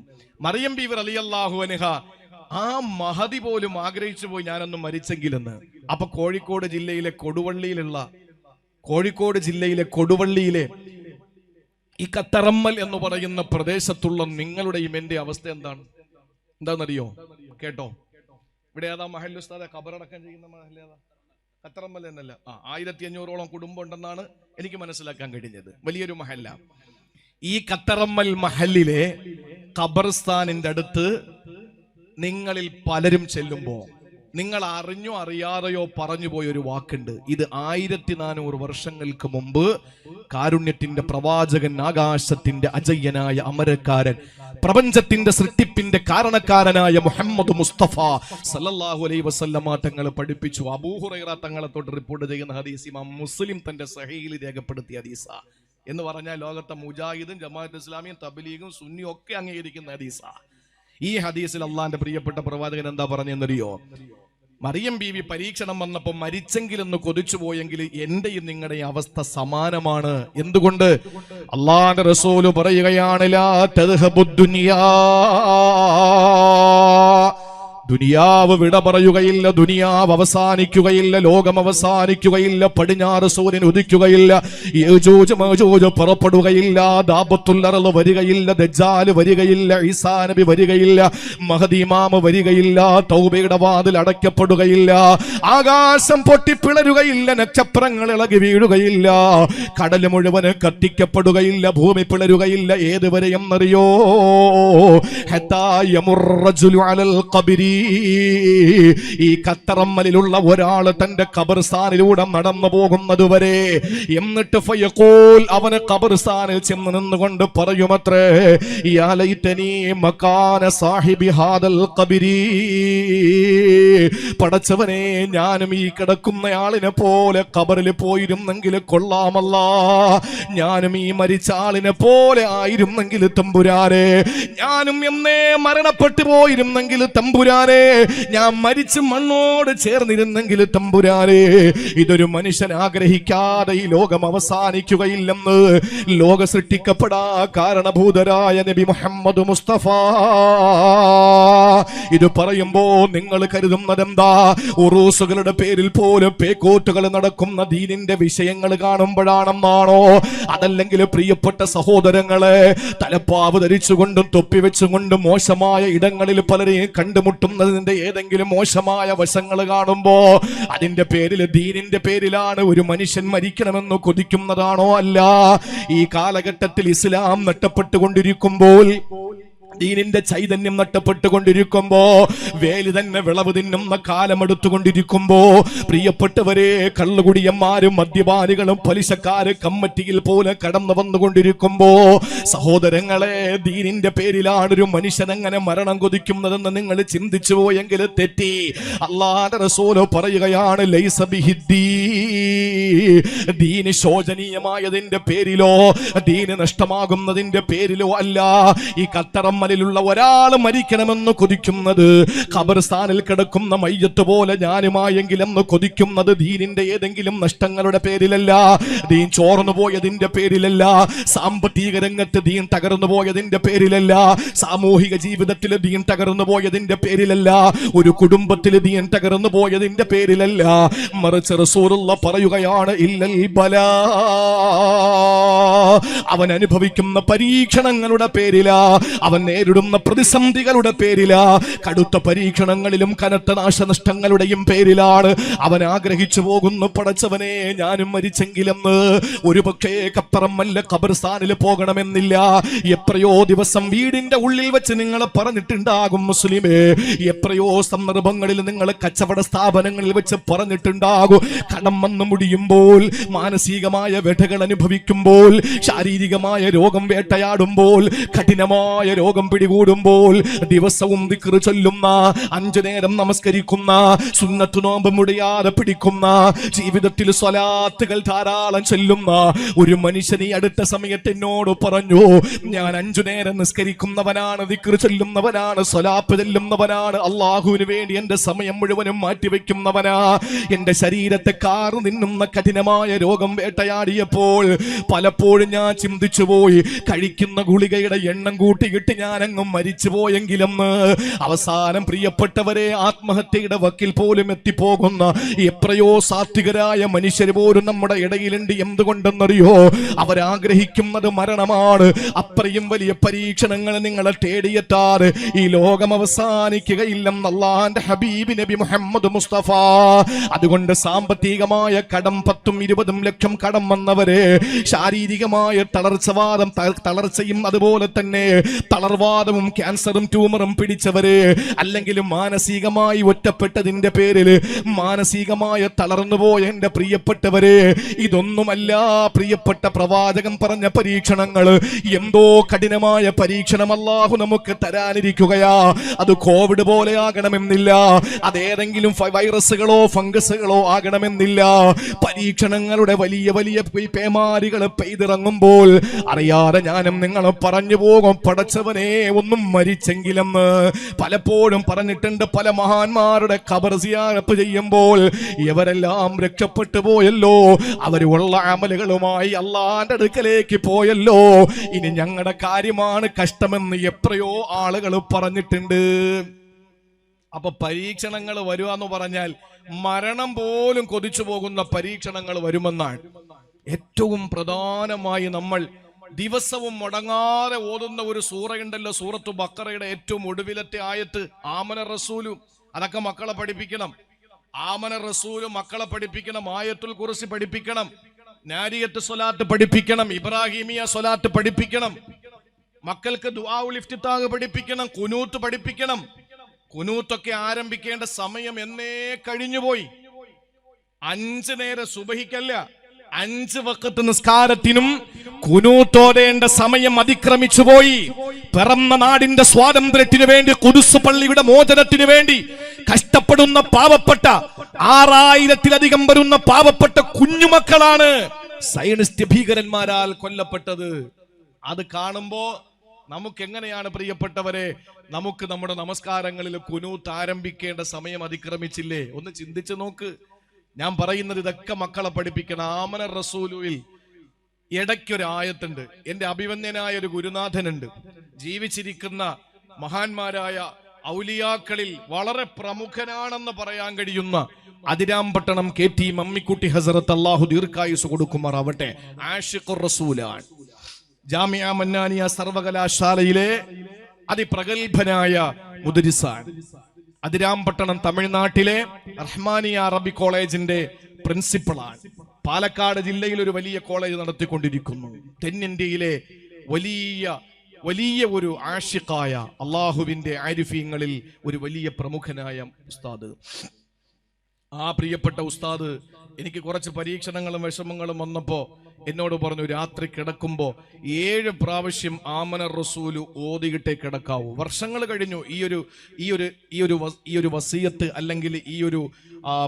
മറിയം ബീവി റളിയല്ലാഹു അൻഹ ആ മഹദി പോലും ആഗ്രഹിച്ചു പോയി ഞാനൊന്ന് മരിച്ചെങ്കിലെന്ന്. അപ്പൊ കോഴിക്കോട് ജില്ലയിലെ കൊടുവള്ളിയിലെ ഈ കത്തറമ്മൽ എന്ന് പറയുന്ന പ്രദേശത്തുള്ള നിങ്ങളുടെയും എന്റെ അവസ്ഥ എന്താണെന്നറിയോ? കേട്ടോ, ഇവിടെ ഏതാ മഹല്ല് ഉസ്താദെ? ഖബറടക്കം ചെയ്യുന്ന മഹല്ല് ഏതാ? കത്തറമ്മൽ എന്നല്ല. 1500ഓളം കുടുംബം ഉണ്ടെന്നാണ് എനിക്ക് മനസ്സിലാക്കാൻ കഴിഞ്ഞത്. വലിയൊരു മഹല്ല. ഈ കത്തറമ്മൽ മഹല്ലിലെ ഖബർസ്ഥാനിന്റെ അടുത്ത് നിങ്ങളിൽ പലരും ചെല്ലുമ്പോ നിങ്ങൾ അറിഞ്ഞോ അറിയാതെയോ പറഞ്ഞു പോയൊരു വാക്കുണ്ട്. ഇത് 1400 വർഷങ്ങൾക്ക് മുമ്പ് കാരുണ്യത്തിന്റെ പ്രവാചകൻ, ആകാശത്തിന്റെ അജയ്യനായ അമരക്കാരൻ, പ്രപഞ്ചത്തിന്റെ സൃഷ്ടിപ്പിന്റെ കാരണക്കാരനായ മുഹമ്മദ് മുസ്തഫ സല്ലല്ലാഹു അലൈഹി വസല്ലമ തങ്ങൾ പഠിപ്പിച്ചു. അബൂ ഹുറൈറ തങ്ങളെ തൊട്ട് റിപ്പോർട്ട് ചെയ്യുന്ന ഹദീസ് ഇമാം മുസ്ലിം തന്റെ സഹീഹിൽ രേഖപ്പെടുത്തിയ ഹദീസ. എന്ന് പറഞ്ഞാൽ ലോകത്തെ മുജാഹിദും ജമാഅത്ത് ഇസ്ലാമിയും തബ്ലീഗും സുന്നിയും ഒക്കെ അംഗീകരിക്കുന്ന ഹദീസ. ഈ ഹദീസിൽ അള്ളാന്റെ പ്രിയപ്പെട്ട പ്രവാചകൻ എന്താ പറഞ്ഞെന്നറിയോ? മറിയം ബീവി പരീക്ഷണം വന്നപ്പോൾ മരിച്ചെങ്കിലെന്ന് കൊതിച്ചു പോയെങ്കിൽ എന്റെയും നിങ്ങളുടെയും അവസ്ഥ സമാനമാണ്. എന്തുകൊണ്ട്? അള്ളാന്റെ റസൂല് പറയുകയാണ്, ലാ തദ്ഹബുദ് ദുനിയാ, ദുനിയാവ് വിട പറയുകയില്ല, ദുനിയാവ് അവസാനിക്കുകയില്ല, ലോകം അവസാനിക്കുകയില്ല, പടിഞ്ഞാറ് സൂര്യൻ ഉദിക്കുകയില്ല, യജൂജ് മജൂജ് പുറപ്പെടുകയില്ല, ദാബത്തുൽ അർള് വരികയില്ല, ദജ്ജാൽ വരികയില്ല, ഈസാ നബി വരികയില്ല, മഹദി ഇമാം വരികയില്ല, തൗബയുടെ വാതിൽ അടയ്ക്കപ്പെടുകയില്ല, ആകാശം പൊട്ടിപ്പിളരുകയില്ല, നക്ഷത്രങ്ങൾ ഇളകി വീഴുകയില്ല, കടൽ മുഴുവൻ കത്തിക്കപ്പെടുകയില്ല, ഭൂമി പിളരുകയില്ല. ഏതുവരെ എന്നറിയോ? ഹത്താ യമുർറജുലു അലൽ ഖബരി, ഈ കത്തറമ്മലിലുള്ള ഒരാൾ തന്റെ ഖബർസ്ഥാനിലൂടെ നടന്നു പോകുന്നത് വരെ. എന്നിട്ട് ഫയഖൂൽ, അവന് ഖബർസ്ഥാനിൽ ചെന്ന് നിന്നുകൊണ്ട് പറയുമത്രേ, യാ ലൈതനി മകാന സാഹിബി ഹാദൽ ഖബരി, പടച്ചവനെ ഞാനും ഈ കിടക്കുന്നയാളിനെ പോലെ ഖബറിൽ പോയിരുന്നെങ്കിൽ കൊള്ളാമല്ല, ഞാനും ഈ മരിച്ച ആളിനെ പോലെ ആയിരുന്നെങ്കിൽ തമ്പുരാനെ, ഞാനും എന്നേ മരണപ്പെട്ടു പോയിരുന്നെങ്കിൽ തമ്പുരാനെ, ഞാൻ മരിച്ച് മണ്ണോട് ചേർന്നിരുന്നെങ്കിൽ തമ്പുരാനെ. ഇതൊരു മനുഷ്യൻ ആഗ്രഹിക്കാതെ ഈ ലോകം അവസാനിക്കുകയില്ലെന്ന് ലോക സൃഷ്ടിക്കപ്പെടാ കാരണഭൂതരായ നബി മുഹമ്മദ് മുസ്തഫ ഇത് പറയുമ്പോ നിങ്ങൾ കരുതുന്നത് എന്താ? ഉറൂസുകളുടെ പേരിൽ പോലും പേക്കോട്ടുകൾ നടക്കുന്ന ദീനിന്റെ വിഷയങ്ങൾ കാണുമ്പോഴാണെന്നാണോ? അതല്ലെങ്കിൽ പ്രിയപ്പെട്ട സഹോദരങ്ങളെ, തലപ്പാവ് ധരിച്ചുകൊണ്ടും തൊപ്പി വെച്ചുകൊണ്ടും മോശമായ ഇടങ്ങളിൽ പലരെയും കണ്ടുമുട്ടുന്നതിന്റെ ഏതെങ്കിലും മോശമായ വശങ്ങൾ കാണുമ്പോ അതിന്റെ പേരിൽ, ദീനിന്റെ പേരിലാണ് ഒരു മനുഷ്യൻ മരിക്കണമെന്ന് കൊതിക്കുന്നതാണോ? അല്ല. ഈ കാലഘട്ടത്തിൽ ഇസ്ലാം നഷ്ടപ്പെട്ടുകൊണ്ടിരിക്കുമ്പോൾ ദീനിന്റെ ചൈതന്യം നഷ്ടപ്പെട്ടുകൊണ്ടിരിക്കുമ്പോ, വേലി തന്നെ വിളവ് തിന്നുന്ന കാലമെടുത്തുകൊണ്ടിരിക്കുമ്പോ, പ്രിയപ്പെട്ടവരെ, കള്ളുകുടിയന്മാരും മദ്യപാനികളും പലിശക്കാര് കമ്മിറ്റിയിൽ പോലെ കടന്നു വന്നുകൊണ്ടിരിക്കുമ്പോ, സഹോദരങ്ങളെ, ദീനിന്റെ പേരിലാണ് ഒരു മനുഷ്യൻ എങ്ങനെ മരണം കൊതിക്കുന്നതെന്ന് നിങ്ങൾ ചിന്തിച്ചു പോയെങ്കിൽ തെറ്റി. അല്ലാഹുവിന്റെ റസൂൽ പറയുകയാണ്, ലൈസ ബിഹിദ്ദീ, ദീന് ശോചനീയമായതിന്റെ പേരിലോ ദീന് നഷ്ടമാകുന്നതിന്റെ പേരിലോ അല്ല. ഈ കത്തറമ്മലിലുള്ള ഒരാൾ മരിക്കണമെന്ന് കൊതിക്കുന്നത്, ഖബർസ്ഥാനിൽ കിടക്കുന്ന മയ്യത്ത് പോലെ ഞാനുമായെങ്കിലെന്ന് കൊതിക്കുന്നത് ദീനിന്റെ ഏതെങ്കിലും നഷ്ടങ്ങളുടെ പേരിലല്ല, ദീൻ ചോർന്നു പോയതിന്റെ പേരിലല്ല, സാമ്പത്തിക രംഗത്ത് ദീൻ തകർന്നു പോയതിന്റെ പേരിലല്ല, സാമൂഹിക ജീവിതത്തിൽ ദീൻ തകർന്നു പോയതിന്റെ പേരിലല്ല, ഒരു കുടുംബത്തിൽ ദീൻ തകർന്നു പോയതിന്റെ പേരിലല്ല. മറിച്ച് റസൂലുള്ളാഹി പറയുകയാണ്, ഇല്ലൽ ബലാ, അവൻ അനുഭവിക്കുന്ന പരീക്ഷണങ്ങളുടെ പേരിലാ, അവൻ നേരിടുന്ന പ്രതിസന്ധികളുടെ പേരിലാ, കടുത്ത പരീക്ഷണങ്ങളിലും കനത്ത നാശനഷ്ടങ്ങളുടെയും പേരിലാണ് അവൻ ആഗ്രഹിച്ചു പോകുന്നു, പടച്ചവനെ ഞാനും മരിച്ചെങ്കിലെന്ന്. ഒരു പക്ഷേ കപ്പറമ്മല്ല ഖബർസ്ഥാനിൽ പോകണമെന്നില്ല. എത്രയോ ദിവസം വീടിന്റെ ഉള്ളിൽ വെച്ച് നിങ്ങൾ പറഞ്ഞിട്ടുണ്ടാകും മുസ്ലിമേ, എത്രയോ സന്ദർഭങ്ങളിൽ നിങ്ങൾ കച്ചവട സ്ഥാപനങ്ങളിൽ വെച്ച് പറഞ്ഞിട്ടുണ്ടാകും. കടം വന്നു മുടിയുമ്പോൾ, മാനസികമായ വ്യഥകൾ അനുഭവിക്കുമ്പോൾ, ശാരീരികമായ രോഗം വേട്ടയാടുമ്പോൾ, കഠിനമായ രോഗം പിടികൂടുമ്പോൾ, ദിവസവും ദിക്ർ ചൊല്ലുന്ന, 5 നേരം നമസ്കരിക്കുന്ന, സുന്നത്ത് നോമ്പ് മുടിയാതെ പിടിക്കുന്ന, ജീവിതത്തിൽ സ്വലാത്തുകൾ ധാരാളം ചൊല്ലുന്ന ഒരു മനുഷ്യൻ ഈ അടുത്ത സമയത്ത് എന്നോട് പറഞ്ഞു, ഞാൻ 5 നേരം നിസ്കരിക്കുന്നവനാണ്, ദിക്ർ ചൊല്ലുന്നവനാണ്, സ്വലാത്ത് ചൊല്ലുന്നവനാണ്, അള്ളാഹുവിന് വേണ്ടി എന്റെ സമയം മുഴുവനും മാറ്റിവെക്കുന്നവനാ. എന്റെ ശരീരത്തെ കാറ് നിന്നുന്ന കഠിനമായ രോഗം വേട്ടയാടിയപ്പോൾ പലപ്പോഴും ഞാൻ ചിന്തിച്ചു പോയി, കഴിക്കുന്ന ഗുളികയുടെ എണ്ണം കൂട്ടിയിട്ട് ഞാൻ അങ്ങ് മരിച്ചു പോയെങ്കിലും. അവസാനം പ്രിയപ്പെട്ടവരെ, ആത്മഹത്യയുടെ വക്കിൽ പോലും എത്തിപ്പോകുന്ന എത്രയോ സാത്വികരായ മനുഷ്യർ പോലും നമ്മുടെ ഇടയിലുണ്ട്. എന്തുകൊണ്ടെന്നറിയോ? അവരാഗ്രഹിക്കുന്നത് മരണമാണ്. അത്രയും വലിയ പരീക്ഷണങ്ങൾ നിങ്ങളെ തേടിയെത്താറ് ഈ ലോകം അവസാനിക്കുകയില്ലെന്ന് അല്ലാഹുവിന്റെ ഹബീബ് നബി മുഹമ്മദ് മുസ്തഫ. അതുകൊണ്ട് സാമ്പത്തികമായ കടം 10ഉം 20ഉം ലക്ഷം കടം വന്നവരെ, ശാരീരികമായ തളർച്ചയും അതുപോലെ തന്നെ തളർവാദവും ക്യാൻസറും ട്യൂമറും പിടിച്ചവരെ, അല്ലെങ്കിൽ മാനസികമായി ഒറ്റപ്പെട്ടതിന്റെ പേരിൽ മാനസികമായ തളർന്നുപോയ എന്റെ പ്രിയപ്പെട്ടവരെ, ഇതൊന്നുമല്ല പ്രിയപ്പെട്ട പ്രവാചകൻ പറഞ്ഞ പരീക്ഷണങ്ങൾ. എന്തോ കഠിനമായ പരീക്ഷണം അല്ലാഹു നമുക്ക് തരാനിരിക്കുകയാ. അത് കോവിഡ് പോലെ ആകണമെന്നില്ല, അതേതെങ്കിലും വൈറസുകളോ ഫംഗസുകളോ ആകണമെന്നില്ല. പരീക്ഷണങ്ങളുടെ വലിയ വലിയ പേമാരികൾ പെയ്തിറങ്ങുമ്പോൾ അറിയാതെ ഞാനും നിങ്ങൾ പറഞ്ഞു പോകും, പടച്ചവനെ ഒന്നും മരിച്ചെങ്കിലെന്ന്. പലപ്പോഴും പറഞ്ഞിട്ടുണ്ട്, പല മഹാന്മാരുടെ ഖബർ സിയാറത്ത് ചെയ്യുമ്പോൾ ഇവരെല്ലാം രക്ഷപ്പെട്ടു പോയല്ലോ, അവരുള്ള അമലുകളുമായി അല്ലാഹുവിന്റെ അടുക്കലേക്ക് പോയല്ലോ, ഇനി ഞങ്ങളുടെ കാര്യമാണ് കഷ്ടമെന്ന് എത്രയോ ആളുകൾ പറഞ്ഞിട്ടുണ്ട്. അപ്പൊ പരീക്ഷണങ്ങൾ വരുവാന്ന് പറഞ്ഞാൽ മരണം പോലും കൊതിച്ചു പോകുന്ന പരീക്ഷണങ്ങൾ വരുമെന്നാണ്. ഏറ്റവും പ്രധാനമായി നമ്മൾ ദിവസവും മുടങ്ങാതെ ഓതുന്ന ഒരു സൂറയുണ്ടല്ലോ, സൂറത്തു ബഖറയുടെ ഏറ്റവും ഒടുവിലത്തെ ആയത്ത് ആമന റസൂലും. അതൊക്കെ മക്കളെ പഠിപ്പിക്കണം. ആമന റസൂലും മക്കളെ പഠിപ്പിക്കണം, ആയത്തുൽ കുർസി പഠിപ്പിക്കണം, നാരിയത്ത് സ്വലാത്ത് പഠിപ്പിക്കണം, ഇബ്രാഹിമിയ സ്വലാത്ത് പഠിപ്പിക്കണം, മക്കൾക്ക് ദുആഉൽ ഇഫ്തിതാഹ് പഠിപ്പിക്കണം, ഖുനൂത്ത് പഠിപ്പിക്കണം. ഖുനൂത്തൊക്കെ ആരംഭിക്കേണ്ട സമയം എന്നേ കഴിഞ്ഞുപോയി. 5 നേരം സുബഹിക്കല്ല, 5 വഖത്ത് നിസ്കാരത്തിനും ഖുനൂത്തോടേണ്ട സമയം അതിക്രമിച്ചു പോയി. പിറന്ന നാടിന്റെ സ്വാതന്ത്ര്യത്തിന് വേണ്ടി, ഖുദ്സ് പള്ളിയുടെ മോചനത്തിന് വേണ്ടി കഷ്ടപ്പെടുന്ന പാവപ്പെട്ട 6000-ലധികം വരുന്ന പാവപ്പെട്ട കുഞ്ഞുമക്കളാണ് സയനിസ്റ്റ് ഭീകരന്മാരാൽ കൊല്ലപ്പെട്ടത്. അത് കാണുമ്പോ നമുക്ക് എങ്ങനെയാണ് പ്രിയപ്പെട്ടവരെ, നമുക്ക് നമ്മുടെ നമസ്കാരങ്ങളിൽ ഖുനൂത്ത് ആരംഭിക്കേണ്ട സമയം അതിക്രമിച്ചില്ലേ? ഒന്ന് ചിന്തിച്ചു നോക്ക്. ഞാൻ പറയുന്നത് ഇതൊക്കെ മക്കളെ പഠിപ്പിക്കണം. ആമന റസൂലുവിൽ ഇടയ്ക്കൊരു ആയത്തുണ്ട്. എന്റെ അഭിവന്യനായ ഒരു ഗുരുനാഥനുണ്ട്, ജീവിച്ചിരിക്കുന്ന മഹാന്മാരായ ഔലിയാക്കളിൽ വളരെ പ്രമുഖനാണെന്ന് പറയാൻ കഴിയുന്ന അതിരാമ്പട്ടണം KT മമ്മിക്കുട്ടി ഹസരത്ത്, അല്ലാഹു ദീർഘായുസ് കൊടുക്കുമാറാവട്ടെ, ആഷിഖുർ റസൂലാണ്. ജാമിഅ മന്നാനിയ സർവകലാശാലയിലെ അതിപ്രഗത്ഭനായ മുദരിസാണ്. അതിരാമ്പട്ടണം തമിഴ്നാട്ടിലെ റഹ്മാനിയ അറബി കോളേജിന്റെ പ്രിൻസിപ്പളാണ്. പാലക്കാട് ജില്ലയിൽ ഒരു വലിയ കോളേജ് നടത്തിക്കൊണ്ടിരിക്കുന്നു. തെന്നിന്ത്യയിലെ വലിയ വലിയ ഒരു ആഷിഖായ അള്ളാഹുവിന്റെ ആരിഫീങ്ങളിൽ ഒരു വലിയ പ്രമുഖനായ ഉസ്താദ്. ആ പ്രിയപ്പെട്ട ഉസ്താദ് എനിക്ക് കുറച്ച് പരീക്ഷണങ്ങളും വിഷമങ്ങളും വന്നപ്പോ എന്നോട് പറഞ്ഞു, രാത്രി കിടക്കുമ്പോ 7 പ്രാവശ്യം ആമന റസൂല് ഓതിയിട്ടേ കിടക്കാവൂ. വർഷങ്ങൾ കഴിഞ്ഞു ഈ ഒരു വസിയത്ത് അല്ലെങ്കിൽ ഈ ഒരു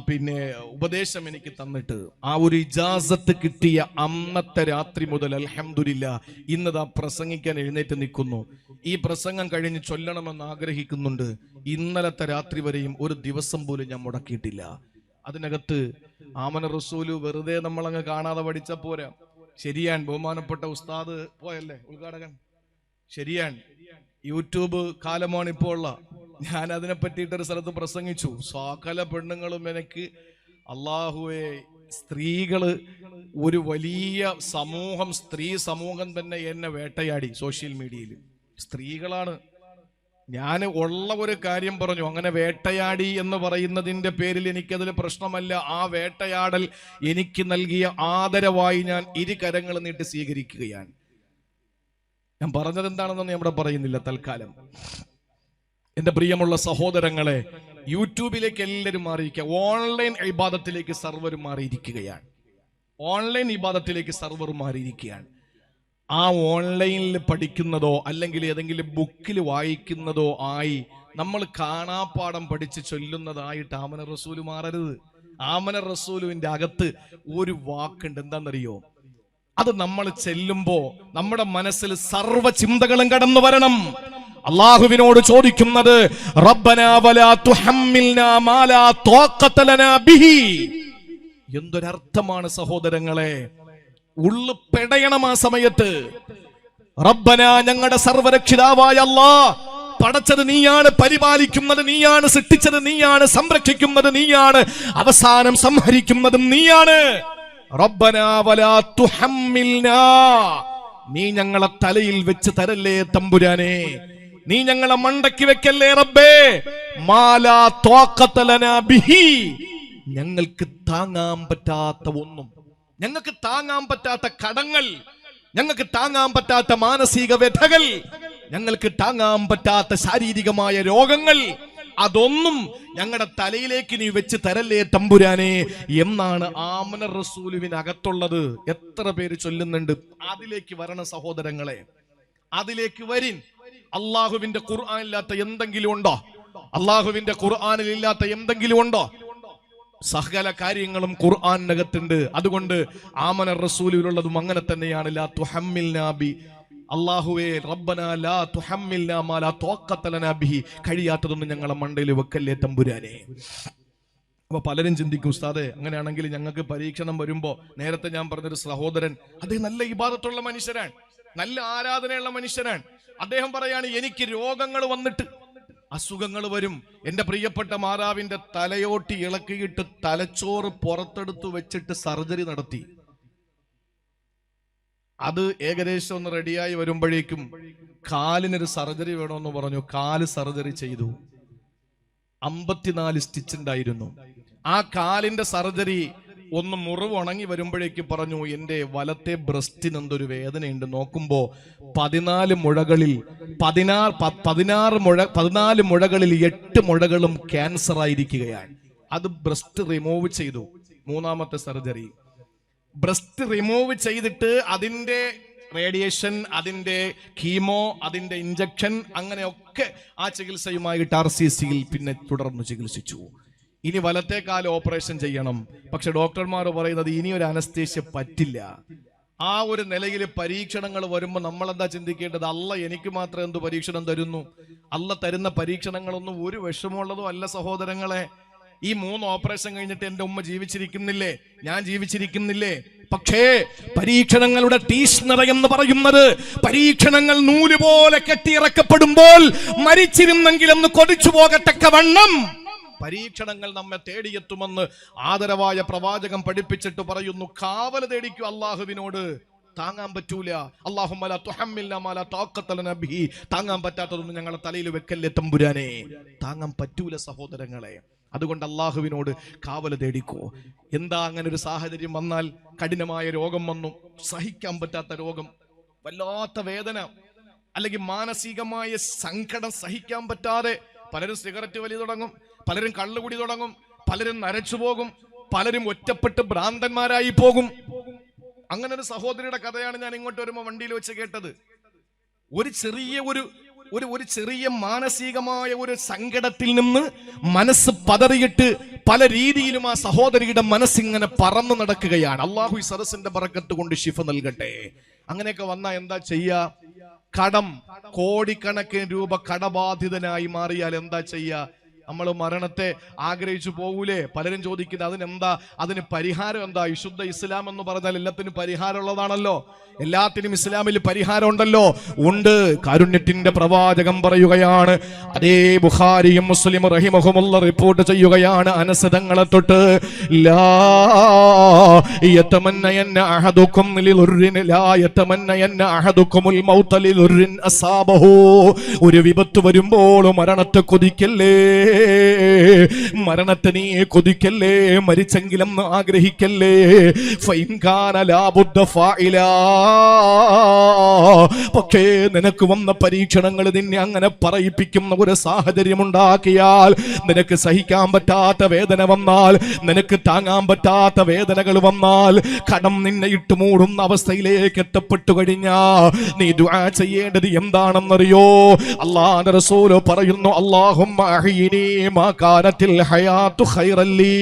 പിന്നെ ഉപദേശം എനിക്ക് തന്നിട്ട്. ആ ഒരു ഇജാസത്ത് കിട്ടിയ അന്നത്തെ രാത്രി മുതൽ അൽഹംദുലില്ലാ ഇന്നതാ പ്രസംഗിക്കാൻ എഴുന്നേറ്റ് നിൽക്കുന്നു. ഈ പ്രസംഗം കഴിഞ്ഞ് ചൊല്ലണമെന്ന് ആഗ്രഹിക്കുന്നുണ്ട്. ഇന്നലത്തെ രാത്രി വരെയും ഒരു ദിവസം പോലും ഞാൻ മുടക്കിയിട്ടില്ല. അതിനകത്ത് ആമന റസൂല് വെറുതെ നമ്മളങ്ങ് കാണാതെ പഠിച്ച പോരാ. ശരിയാണ്, ബഹുമാനപ്പെട്ട ഉസ്താദ് പോയല്ലേ ഉദ്ഘാടകൻ, ശരിയാണ്, യൂട്യൂബ് കാലമാണ് ഇപ്പോൾ ഉള്ള. ഞാൻ അതിനെ പറ്റിയിട്ടൊരു സ്ഥലത്ത് പ്രസംഗിച്ചു. സകല പെണ്ണുങ്ങളും എനിക്ക് അള്ളാഹുവെ, സ്ത്രീകള് ഒരു വലിയ സമൂഹം, സ്ത്രീ സമൂഹം തന്നെ എന്നെ വേട്ടയാടി സോഷ്യൽ മീഡിയയിൽ. സ്ത്രീകളാണ്. ഞാൻ ഉള്ള ഒരു കാര്യം പറഞ്ഞു. അങ്ങനെ വേട്ടയാടി എന്ന് പറയുന്നതിന്റെ പേരിൽ എനിക്കതിൽ പ്രശ്നമല്ല. ആ വേട്ടയാടൽ എനിക്ക് നൽകിയ ആദരവായി ഞാൻ 2 കരങ്ങൾ നീട്ടി സ്വീകരിക്കുകയാണ്. ഞാൻ പറഞ്ഞത് എന്താണെന്നൊന്നും ഞാൻ ഇവിടെ പറയുന്നില്ല തൽക്കാലം. എന്റെ പ്രിയമുള്ള സഹോദരങ്ങളെ, യൂട്യൂബിലേക്ക് എല്ലാവരും മാറിയിരിക്കുക. ഓൺലൈൻ ഇബാദത്തിലേക്ക് സർവർ മാറിയിരിക്കുകയാണ്. ഓൺലൈൻ ഇബാദത്തിലേക്ക് സർവർ മാറിയിരിക്കുകയാണ്. ആ ഓൺലൈനിൽ പഠിക്കുന്നതോ അല്ലെങ്കിൽ ഏതെങ്കിലും ബുക്കിൽ വായിക്കുന്നതോ ആയി നമ്മൾ കാണാപ്പാടം പഠിച്ച് ചൊല്ലുന്നതായിട്ട് ആമന റസൂല് മാറരുത്. ആമന റസൂലുവിന്റെ അകത്ത് ഒരു വാക്കുണ്ട്, എന്താണെന്നറിയോ? അത് നമ്മൾ ചെല്ലുമ്പോ നമ്മുടെ മനസ്സിൽ സർവ്വ ചിന്തകളും കടന്നു വരണം. അള്ളാഹുവിനോട് ചോദിക്കുന്നത് റബ്ബനാ വലാ തുഹമ്മിൽനാ മാ ലാ ത്വാഖത ലനാ ബിഹി. എന്തൊരർത്ഥമാണ് സഹോദരങ്ങളെ. ഉള്ളു പെടയണം ആ സമയത്ത്. റബ്ബന, ഞങ്ങളുടെ സർവരക്ഷിതാവായ അല്ലാഹ്, പടച്ചത് നീയാണ്, പരിപാലിക്കുന്നത് നീയാണ്, സൃഷ്ടിച്ചത് നീയാണ്, സംരക്ഷിക്കുന്നത് നീയാണ്, അവസാനം സംഹരിക്കുന്നതും നീയാണ്. റബ്ബന വലാ തുഹമ്മിൽനാ, നീ ഞങ്ങളെ തലയിൽ വെച്ച് തരല്ലേ തമ്പുരാനെ, നീ ഞങ്ങളെ മണ്ടയ്ക്ക് വെക്കല്ലേ റബ്ബേ, മാ ലാ ത്വാഖത ലനാ ബിഹി, ഞങ്ങൾക്ക് താങ്ങാൻ പറ്റാത്ത ഒന്നും, ഞങ്ങൾക്ക് താങ്ങാൻ പറ്റാത്ത കടങ്ങൾ, ഞങ്ങൾക്ക് താങ്ങാൻ പറ്റാത്ത മാനസിക വ്യഥകൾ, ഞങ്ങൾക്ക് താങ്ങാൻ പറ്റാത്ത ശാരീരികമായ രോഗങ്ങൾ, അതൊന്നും ഞങ്ങളുടെ തലയിലേക്ക് നീ വെച്ച് തരല്ലേ തമ്പുരാനെ എന്നാണ് ആമന റസൂലുവിനകത്തുള്ളത്. എത്ര പേര് ചൊല്ലുന്നുണ്ട്? അതിലേക്ക് വരണ സഹോദരങ്ങളെ, അതിലേക്ക് വരിൻ. അള്ളാഹുവിന്റെ ഖുർആനില്ലാത്ത എന്തെങ്കിലും ഉണ്ടോ? അള്ളാഹുവിന്റെ ഖുർആനിൽ ഇല്ലാത്ത എന്തെങ്കിലും ഉണ്ടോ? സകല കാര്യങ്ങളും ഖുർആനകത്തുണ്ട്. അതുകൊണ്ട് ആമന റസൂലിലുള്ളതും അങ്ങനെ തന്നെയാണ്. ലാ തുഹമ്മിൽനാ ബി, അല്ലാഹുവേ റബ്ബനാ ലാ തുഹമ്മിൽനാ മാ ലാ ത്വാഖത ലനാ ബിഹി, കഴിയാത്തതൊന്നും ഞങ്ങളെ മണ്ടയിൽ വെക്കല്ലേ തമ്പുരാനെ. അപ്പൊ പലരും ചിന്തിക്കും, ഉസ്താദേ അങ്ങനെയാണെങ്കിൽ ഞങ്ങൾക്ക് പരീക്ഷണം വരുമ്പോ, നേരത്തെ ഞാൻ പറഞ്ഞൊരു സഹോദരൻ, അദ്ദേഹം നല്ല ഇബാദത്തുള്ള മനുഷ്യനാണ്, നല്ല ആരാധനയുള്ള മനുഷ്യനാണ്. അദ്ദേഹം പറയാണ്, എനിക്ക് രോഗങ്ങൾ വന്നിട്ട്, അസുഖങ്ങൾ വരും. എന്റെ പ്രിയപ്പെട്ട മാതാവിന്റെ തലയോട്ടി ഇളക്കിയിട്ട് തലച്ചോറ് പുറത്തെടുത്ത് വെച്ചിട്ട് സർജറി നടത്തി. അത് ഏകദേശം ഒന്ന് റെഡിയായി വരുമ്പോഴേക്കും കാലിനൊരു സർജറി വേണമെന്ന് പറഞ്ഞു. കാല് സർജറി ചെയ്തു. 54 സ്റ്റിച്ച് ഉണ്ടായിരുന്നു. ആ കാലിന്റെ സർജറി ഒന്ന് മുറിവ് ഉണങ്ങി വരുമ്പോഴേക്ക് പറഞ്ഞു, എന്റെ വലത്തെ ബ്രസ്റ്റിന് എന്തൊരു വേദനയുണ്ട്. നോക്കുമ്പോ 14 മുഴകളിൽ 14 മുഴകളിൽ 8 മുഴകളും ക്യാൻസർ ആയിരിക്കുകയാണ്. അത് ബ്രസ്റ്റ് റിമൂവ് ചെയ്തു. 3ാമത്തെ സർജറി. ബ്രസ്റ്റ് റിമൂവ് ചെയ്തിട്ട് അതിന്റെ റേഡിയേഷൻ, അതിന്റെ കീമോ, അതിന്റെ ഇഞ്ചക്ഷൻ, അങ്ങനെയൊക്കെ ആ ചികിത്സയുമായിട്ട് RCCയിൽ പിന്നെ തുടർന്ന് ചികിത്സിച്ചു. ഇനി വലത്തേക്കാൽ ഓപ്പറേഷൻ ചെയ്യണം. പക്ഷെ ഡോക്ടർമാർ പറയുന്നത് ഇനി ഒരു അനസ്തേഷ്യ പറ്റില്ല. ആ ഒരു നിലയിൽ പരീക്ഷണങ്ങൾ വരുമ്പോൾ നമ്മളെന്താ ചിന്തിക്കേണ്ടത്? അല്ല എനിക്ക് മാത്രം എന്ത് പരീക്ഷണം തരുന്നു? അല്ല തരുന്ന പരീക്ഷണങ്ങളൊന്നും ഒരു വിഷമമുള്ളതും അല്ല സഹോദരങ്ങളെ. ഈ 3 ഓപ്പറേഷൻ കഴിഞ്ഞിട്ട് എന്റെ ഉമ്മ ജീവിച്ചിരിക്കുന്നില്ലേ, ഞാൻ ജീവിച്ചിരിക്കുന്നില്ലേ? പക്ഷേ പരീക്ഷണങ്ങളുടെ തീഷ്ണത എന്ന് പറയുന്നത്, പരീക്ഷണങ്ങൾ നൂലുപോലെ കെട്ടിയിറക്കപ്പെടുമ്പോൾ മരിച്ചിരുന്നെങ്കിലെന്ന് കൊതിച്ചു പോകത്തക്കവണ്ണം പരീക്ഷണങ്ങൾ നമ്മെ തേടിയെത്തുമെന്ന് ആദരവായ പ്രവാചകൻ പഠിപ്പിച്ചിട്ട് പറയുന്നു. കാവൽ തേടിക്കൂ അള്ളാഹുവിനോട്. താങ്ങാൻ പറ്റൂല. അല്ലാഹുമ്മ ലാ തുഹമ്മിൽനാ മാ ലാ ത്വാഖത ലനാ ബിഹി, താങ്ങാൻ പറ്റാത്തതൊന്നും ഞങ്ങളെ തലയിൽ വെക്കല്ലേ തമ്പുരാനെ. താങ്ങാൻ പറ്റൂല സഹോദരങ്ങളെ. അതുകൊണ്ട് അള്ളാഹുവിനോട് കാവൽ തേടിക്കോ. എന്താ അങ്ങനെ ഒരു സാഹചര്യം വന്നാൽ? കഠിനമായ രോഗം വന്നു, സഹിക്കാൻ പറ്റാത്ത രോഗം, വല്ലാത്ത വേദന, അല്ലെങ്കിൽ മാനസികമായ സങ്കടം സഹിക്കാൻ പറ്റാതെ പലരും സിഗരറ്റ് വലി തുടങ്ങും, പലരും കള്ളുകുടി തുടങ്ങും, പലരും നരച്ചു പോകും, പലരും ഒറ്റപ്പെട്ട് ഭ്രാന്തന്മാരായി പോകും. അങ്ങനെ ഒരു സഹോദരിയുടെ കഥയാണ് ഞാൻ ഇങ്ങോട്ട് വരുമ്പോൾ വണ്ടിയിൽ വെച്ച് കേട്ടത്. ഒരു ചെറിയ മാനസികമായ ഒരു സങ്കടത്തിൽ നിന്ന് മനസ്സ് പതറിയിട്ട് പല രീതിയിലും ആ സഹോദരിയുടെ മനസ്സിങ്ങനെ പറന്നു നടക്കുകയാണ്. അള്ളാഹു ഈ സദസ്സിന്റെ ബറക്കത്ത് കൊണ്ട് ശിഫ നൽകട്ടെ. അങ്ങനെയൊക്കെ വന്നാ എന്താ ചെയ്യാ? കടം, കോടിക്കണക്കിന് രൂപ കടബാധിതനായി മാറിയാൽ എന്താ ചെയ്യാ? നമ്മൾ മരണത്തെ ആഗ്രഹിച്ചു പോകൂലേ? പലരും ചോദിക്കുന്നത് അതിനെന്താ, അതിന് പരിഹാരം എന്താ? വിശുദ്ധ ഇസ്ലാം എന്ന് പറഞ്ഞാൽ എല്ലാത്തിനും പരിഹാരം ഉള്ളതാണല്ലോ. എല്ലാത്തിനും ഇസ്ലാമിൽ പരിഹാരം ഉണ്ടല്ലോ. ഉണ്ട്. കാരുണ്യത്തിന്റെ പ്രവാചകം പറയുകയാണ്, അതേ ബുഖാരിയും മുസ്ലിം റഹിമഹുമുള്ള റിപ്പോർട്ട് ചെയ്യുകയാണ് അനസ് തങ്ങളെ തൊട്ട്, ലാ യതമന്നയന്ന അഹദുക്കും ലിദുർരിൻ ലാ യതമന്നയന്ന അഹദുക്കുമുൽ മൗത ലിദുർരിൻ അസാബഹു. ഒരു വിപത്ത് വരുമ്പോൾ മരണത്തെ കൊതിക്കല്ലേ, മരണത്തെ നീ കൊതിക്കല്ലേ, മരിച്ചെങ്കിലും ആഗ്രഹിക്കല്ലേ. പക്ഷേ നിനക്ക് വന്ന പരീക്ഷണങ്ങൾ നിന്നെ അങ്ങനെ പറയിപ്പിക്കുന്ന ഒരു സാഹചര്യം ഉണ്ടാക്കിയാൽ, നിനക്ക് സഹിക്കാൻ പറ്റാത്ത വേദന വന്നാൽ, നിനക്ക് താങ്ങാൻ പറ്റാത്ത വേദനകൾ വന്നാൽ, കടം നിന്നെ ഇട്ടുമൂടുന്ന അവസ്ഥയിലേക്ക് എത്തപ്പെട്ടു കഴിഞ്ഞാ നീ ദുആ ചെയ്യേണ്ടത് എന്താണെന്നറിയോ? അല്ലാഹുവിന്റെ റസൂൽ പറയുന്നു, അല്ലാഹുമ്മ അഹ്യിനി മാ കാനത്തിൽ ഹയാതു ഖൈറൻ ലീ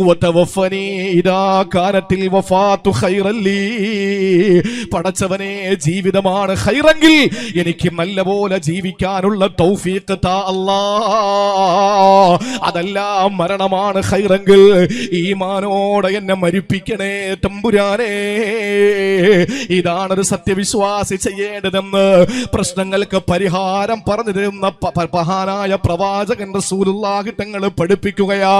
വതവഫനി ഇദാ കാനത്തിൽ വഫാതു ഖൈറൻ ലീ. പടച്ചവനെ, ജീവിതമാണ് ഖൈറെങ്കിൽ എനിക്ക് നല്ലപോലെ ജീവിക്കാനുള്ള തൗഫീഖ് താ അല്ലാഹ്. അതല്ല മരണമാണ് ഖൈറെങ്കിൽ ഈമാനോടെ എന്നെ മരിപ്പിക്കണേ തമ്പുരാനെ. ഇതാണൊരു സത്യവിശ്വാസി ചെയ്യേണ്ടതെന്ന് പ്രശ്നങ്ങൾക്ക് പരിഹാരം പറഞ്ഞു തരുന്ന മഹാനായ പ്രവാചകൻ റസൂലുള്ളാഹി തങ്ങൾ പഠിപ്പിക്കുകയാ.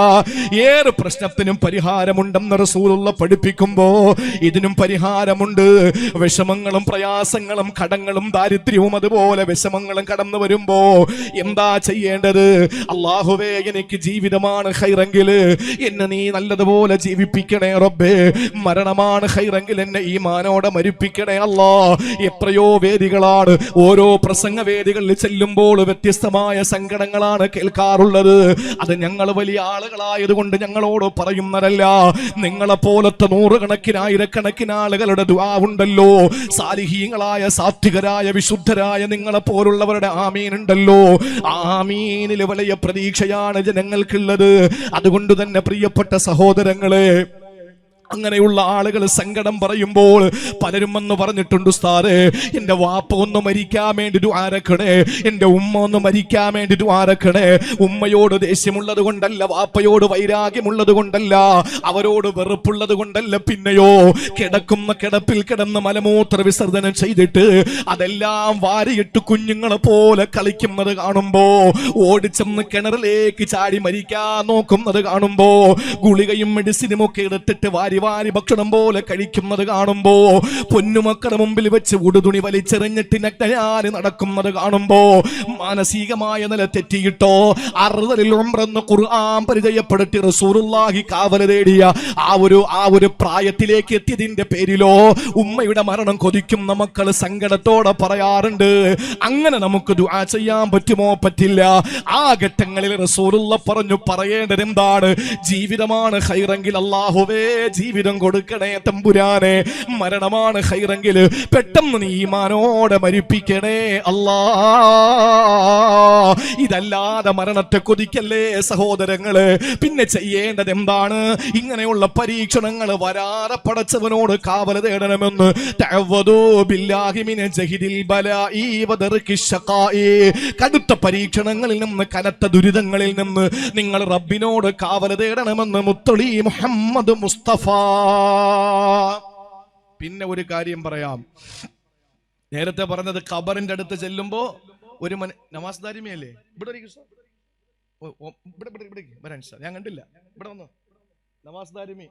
ഏത് പ്രശ്നത്തിനും പരിഹാരമുണ്ടെന്ന് റസൂലുള്ള പഠിപ്പിക്കുമ്പോ ഇതിനും പരിഹാരമുണ്ട്. വിഷമങ്ങളും പ്രയാസങ്ങളും കടങ്ങളും ദാരിദ്ര്യവും അതുപോലെ വിഷമങ്ങളും കടന്നു വരുമ്പോ എന്താ ചെയ്യേണ്ടത്? അല്ലാഹുവേ, എനിക്ക് ജീവിതമാണ് ഖൈറെങ്കിൽ എന്നെ നീ നല്ലതുപോലെ ജീവിപ്പിക്കണേ റബ്ബേ. മരണമാണ് ഖൈറെങ്കിൽ എന്നെ ഈമാനോടെ മരിപ്പിക്കണേ അല്ലാ. എത്രയോ വേദികളാണ്, ഓരോ പ്രസംഗ വേദികളിൽ ചെല്ലുമ്പോൾ വ്യത്യസ്തമായ സങ്കടങ്ങളാണ് കേൾക്കാറുള്ളത്. അത് ഞങ്ങൾ വലിയ ആളുകളായതുകൊണ്ട് ഞങ്ങളോട് പറയുന്നതല്ല. നിങ്ങളെ പോലത്തെ നൂറുകണക്കിന് ആയിരക്കണക്കിന് ആളുകളുടെ ദുആ ഉണ്ടല്ലോ. സാലിഹീങ്ങളായ സാത്വികരായ വിശുദ്ധരായ നിങ്ങളെ പോലുള്ളവരുടെ ആമീൻ ഉണ്ടല്ലോ. ആമീനിൽ വലിയ പ്രതീക്ഷയാണ് ജനങ്ങൾക്കുള്ളത്. അതുകൊണ്ട് തന്നെ പ്രിയപ്പെട്ട സഹോദരങ്ങളെ, അങ്ങനെയുള്ള ആളുകൾ സങ്കടം പറയുമ്പോൾ പലരും വന്ന് പറഞ്ഞിട്ടുണ്ട്, ഉസ്താദേ എന്റെ വാപ്പ ഒന്ന് മരിക്കാൻ വേണ്ടി ദുആരക്കണേ, എന്റെ ഉമ്മ ഒന്ന് മരിക്കാൻ വേണ്ടി ദുആരക്കണേ. ഉമ്മയോട് ദേഷ്യമുള്ളത് കൊണ്ടല്ല, വാപ്പയോട് വൈരാഗ്യമുള്ളത് കൊണ്ടല്ല, അവരോട് വെറുപ്പുള്ളത് കൊണ്ടല്ല, പിന്നെയോ കിടക്കുന്ന കിടപ്പിൽ കിടന്ന് മലമൂത്ര വിസർജനം ചെയ്തിട്ട് അതെല്ലാം വാരിയിട്ട് കുഞ്ഞുങ്ങളെ പോലെ കളിക്കുന്നത് കാണുമ്പോ, ഓടിച്ചെന്ന് കിണറിലേക്ക് ചാടി മരിക്കാൻ നോക്കുന്നത് കാണുമ്പോ, ഗുളികയും മെഡിസിനും ഒക്കെ എടുത്തിട്ട് വാരി ഭക്ഷണം പോലെ കഴിക്കുന്നത് കാണുമ്പോ, പൊന്നുമക്കളുടെ മുമ്പിൽ വെച്ച് ഉടുതുണി വലിച്ചെറിഞ്ഞിട്ട് നഗ്നയായി നടക്കുന്നത് കാണുമ്പോ, മാനസികമായ നില തെറ്റിയിട്ടോ അറുതലിൽ ഉംറന്ന് ഖുർആൻ പരിചയപ്പെടുത്തി റസൂലുള്ളാഹി കാവല തേടിയ ആ ഒരു പ്രായത്തിലേക്ക് എത്തിയതിന്റെ പേരിലോ ഉമ്മയുടെ മരണം കൊതിക്കുന്ന മക്കൾ സങ്കടത്തോടെ പറയാറുണ്ട്. അങ്ങനെ നമുക്ക് ദുആ ചെയ്യാൻ പറ്റുമോ? പറ്റില്ല. ആ ഘട്ടങ്ങളിൽ റസൂലുള്ള പറഞ്ഞു, പറയേണ്ടത് എന്താണ്? ജീവിതമാണ് ഖൈറെങ്കിൽ അല്ലാഹുവേ ജീവിതം കൊടുക്കണേ തമ്പുരാനെ. മരണമാണ് ഖൈറെങ്കിൽ പെട്ടെന്ന് നീ ഈമാനോടെ മരിപ്പിക്കണേ അല്ലാ. ഇതല്ലാതെ മരണത്തെ കൊതിക്കല്ലേ സഹോദരങ്ങള്. പിന്നെ ചെയ്യേണ്ടത് എന്താണ്? ഇങ്ങനെയുള്ള പരീക്ഷണങ്ങൾ വരാതെ പടച്ചവനോട് കാവല തേടണമെന്ന്. തഅവ്വദൂ ബില്ലാഹി മിൻ ജഹിദിൽ ബലാഇ വദർകി ശഖാഇ. കടുത്ത പരീക്ഷണങ്ങളിൽ നിന്ന്, കനത്ത ദുരിതങ്ങളിൽ നിന്ന് നിങ്ങൾ റബ്ബിനോട് കാവല തേടണമെന്ന് മുത്തളി മുഹമ്മദ് മുസ്തഫ. പിന്നെ ഒരു കാര്യം പറയാം. നേരത്തെ പറഞ്ഞത് ഖബറിന്റെ അടുത്ത് ചെല്ലുമ്പോ ഒരു നമാസ് ദാരിമിയല്ലേ, ഇവിടെ വരാൻ ഞാൻ കണ്ടില്ല, ഇവിടെ വന്നോ നമാസ് ദാരിമി,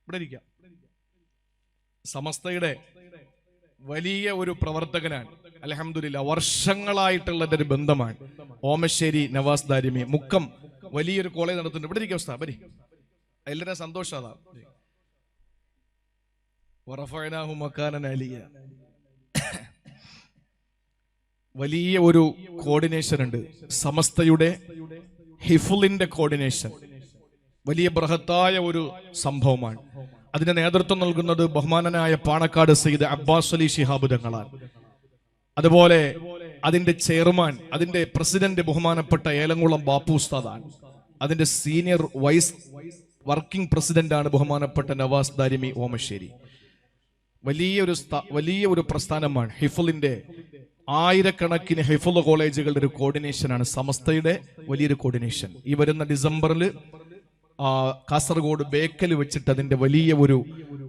ഇവിടെ ഇരിക്കാം. സമസ്തയുടെ വലിയ ഒരു പ്രവർത്തകനാണ്, അൽഹംദുലില്ലാ വർഷങ്ങളായിട്ടുള്ള ഒരു ബന്ധമാണ്. ഓമശ്ശേരി നവാസ് ദാരിമി മുക്കം വലിയൊരു കോളേജ് നടത്തുന്നുണ്ട്. ഇവിടെ ഇരിക്കാം ഉസ്താദ്, എല്ലാവരും സന്തോഷം. അതാ വറഫഅനാഹു മകാനൻ അലിയ. വലിയ ഒരു കോർഡിനേഷൻ ഉണ്ട് സമസ്തയുടെ ഹിഫ്ളിന്റെ കോർഡിനേഷൻ. വലിയ ബൃഹത്തായ ഒരു സംഭവമാണ്. അതിന് നേതൃത്വം നൽകുന്നത് ബഹുമാനനായ പാണക്കാട് സയ്യിദ് അബ്ബാസ് അലി ശിഹാബ് തങ്ങളാണ്. അതുപോലെ അതിന്റെ ചെയർമാൻ, അതിന്റെ പ്രസിഡന്റ് ബഹുമാനപ്പെട്ട ഏലംകുളം ബാപ്പു ഉസ്താദാണ്. അതിന്റെ സീനിയർ വൈസ് വർക്കിംഗ് പ്രസിഡന്റാണ് ബഹുമാനപ്പെട്ട നവാസ് ദാരിമി ഓമശ്ശേരി. വലിയൊരു പ്രസ്ഥാനമാണ് ഹിഫ്ളിന്റെ. ആയിരക്കണക്കിന് ഹിഫ്ള് കോളേജുകളുടെ ഒരു കോർഡിനേഷനാണ് സമസ്തയുടെ വലിയൊരു കോർഡിനേഷൻ. ഈ വരുന്ന ഡിസംബറിൽ കാസർഗോഡ് ബേക്കൽ വെച്ചിട്ട് അതിന്റെ വലിയ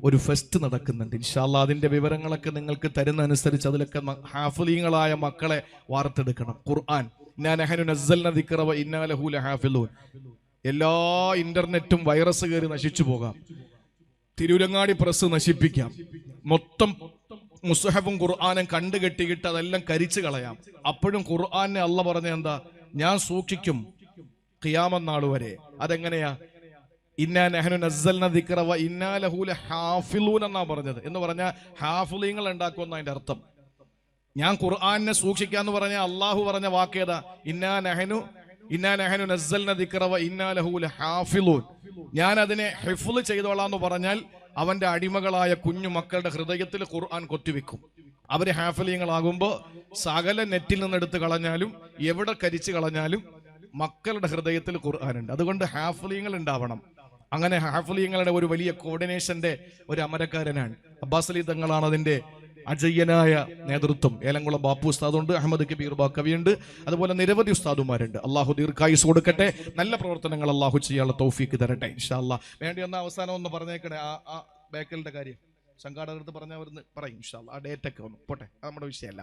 ഒരു ഫെസ്റ്റ് നടക്കുന്നുണ്ട്. ഇൻഷാ അല്ലാഹ് അതിന്റെ വിവരങ്ങളൊക്കെ നിങ്ങൾക്ക് തരുന്ന അനുസരിച്ച് അതിലൊക്കെ ഹാഫിളീങ്ങളായ മക്കളെ വാർത്തെടുക്കണം. ഖുർആൻ ഇന്നാ നഹ്നു നസ്സൽനാ ദിക്റ വ ഇന്നാ ലഹു ലഹാഫിളൂൻ. എല്ലാ ഇന്റർനെറ്റും വൈറസ് കയറി നശിച്ചു പോകാം, തിരൂരങ്ങാടി പ്രസ് നശിപ്പിക്കാം, മൊത്തം മുസ്ഹഫും ഖുർആനും കണ്ടുകെട്ടിയിട്ട് അതെല്ലാം കരിച്ചു കളയാം. അപ്പോഴും ഖുർആനെ അള്ള പറഞ്ഞ എന്താ? ഞാൻ സൂക്ഷിക്കും ഖിയാമത്ത് നാൾ വരെ. അതെങ്ങനെയാ? ഇന്നാ നഹ്നു നസ്സൽനാ ദിക്റ വ ഇന്നാ ലഹു ലഹാഫിളൂൻ എന്നാ പറഞ്ഞത്. എന്ന് പറഞ്ഞാൽ ഹാഫിളീങ്ങൾ ഉണ്ടാക്കുമെന്ന് അതിന്റെ അർത്ഥം. ഞാൻ ഖുർആനെ സൂക്ഷിക്കാന്ന് പറഞ്ഞ അള്ളാഹു പറഞ്ഞ വാക്കേതാ? ഇന്നാ നഹ്നു നസ്സൽനാ ദിക്റ വ ഇന്നാ ലഹു ലഹാഫിളൂൻ. ഞാൻ അതിനെ ഹിഫ്ള് ചെയ്തോളാന്ന് പറഞ്ഞാൽ അവന്റെ അടിമകളായ കുഞ്ഞു മക്കളുടെ ഹൃദയത്തിൽ ഖുർആൻ കൊത്തിവെക്കും. അവര് ഹാഫിളീങ്ങളാകുമ്പോൾ സകല നെറ്റിൽ നിന്ന് എടുത്ത് കളഞ്ഞാലും എവിടെ കരിച്ചു കളഞ്ഞാലും മക്കളുടെ ഹൃദയത്തിൽ ഖുർആനുണ്ട്. അതുകൊണ്ട് ഹാഫിളീങ്ങൾ ഉണ്ടാവണം. അങ്ങനെ ഹാഫിളീങ്ങളുടെ ഒരു വലിയ കോർഡിനേഷന്റെ ഒരു അമരക്കാരനാണ് അബ്ബാസ് അലി തങ്ങളാണ് അതിന്റെ അജയ്യനായ നേതൃത്വം. ഏലംകുളം ബാപ്പു ഉസ്താദുണ്ട്, അഹമ്മദ് കബീർ ബാക്കവിയുണ്ട്, അതുപോലെ നിരവധി ഉസ്താദുമാരുണ്ട്. അള്ളാഹു ദീർഘായുസ് കൊടുക്കട്ടെ, നല്ല പ്രവർത്തനങ്ങൾ അള്ളാഹു ചെയ്യാനുള്ള തൗഫീക്ക് തരട്ടെ ഇൻഷാ അല്ലാഹ്. വേണ്ടി ഒന്ന് അവസാനം ഒന്ന് പറഞ്ഞേക്കണേ ആ ബേക്കലിന്റെ കാര്യം സംഘാടകർക്ക് പറഞ്ഞവരുന്ന് പറയും ഇൻഷാ അല്ലാഹ്. ആ ഡേറ്റ് ഒക്കെ ഒന്ന് പോട്ടെ, നമ്മുടെ വിഷയമല്ല.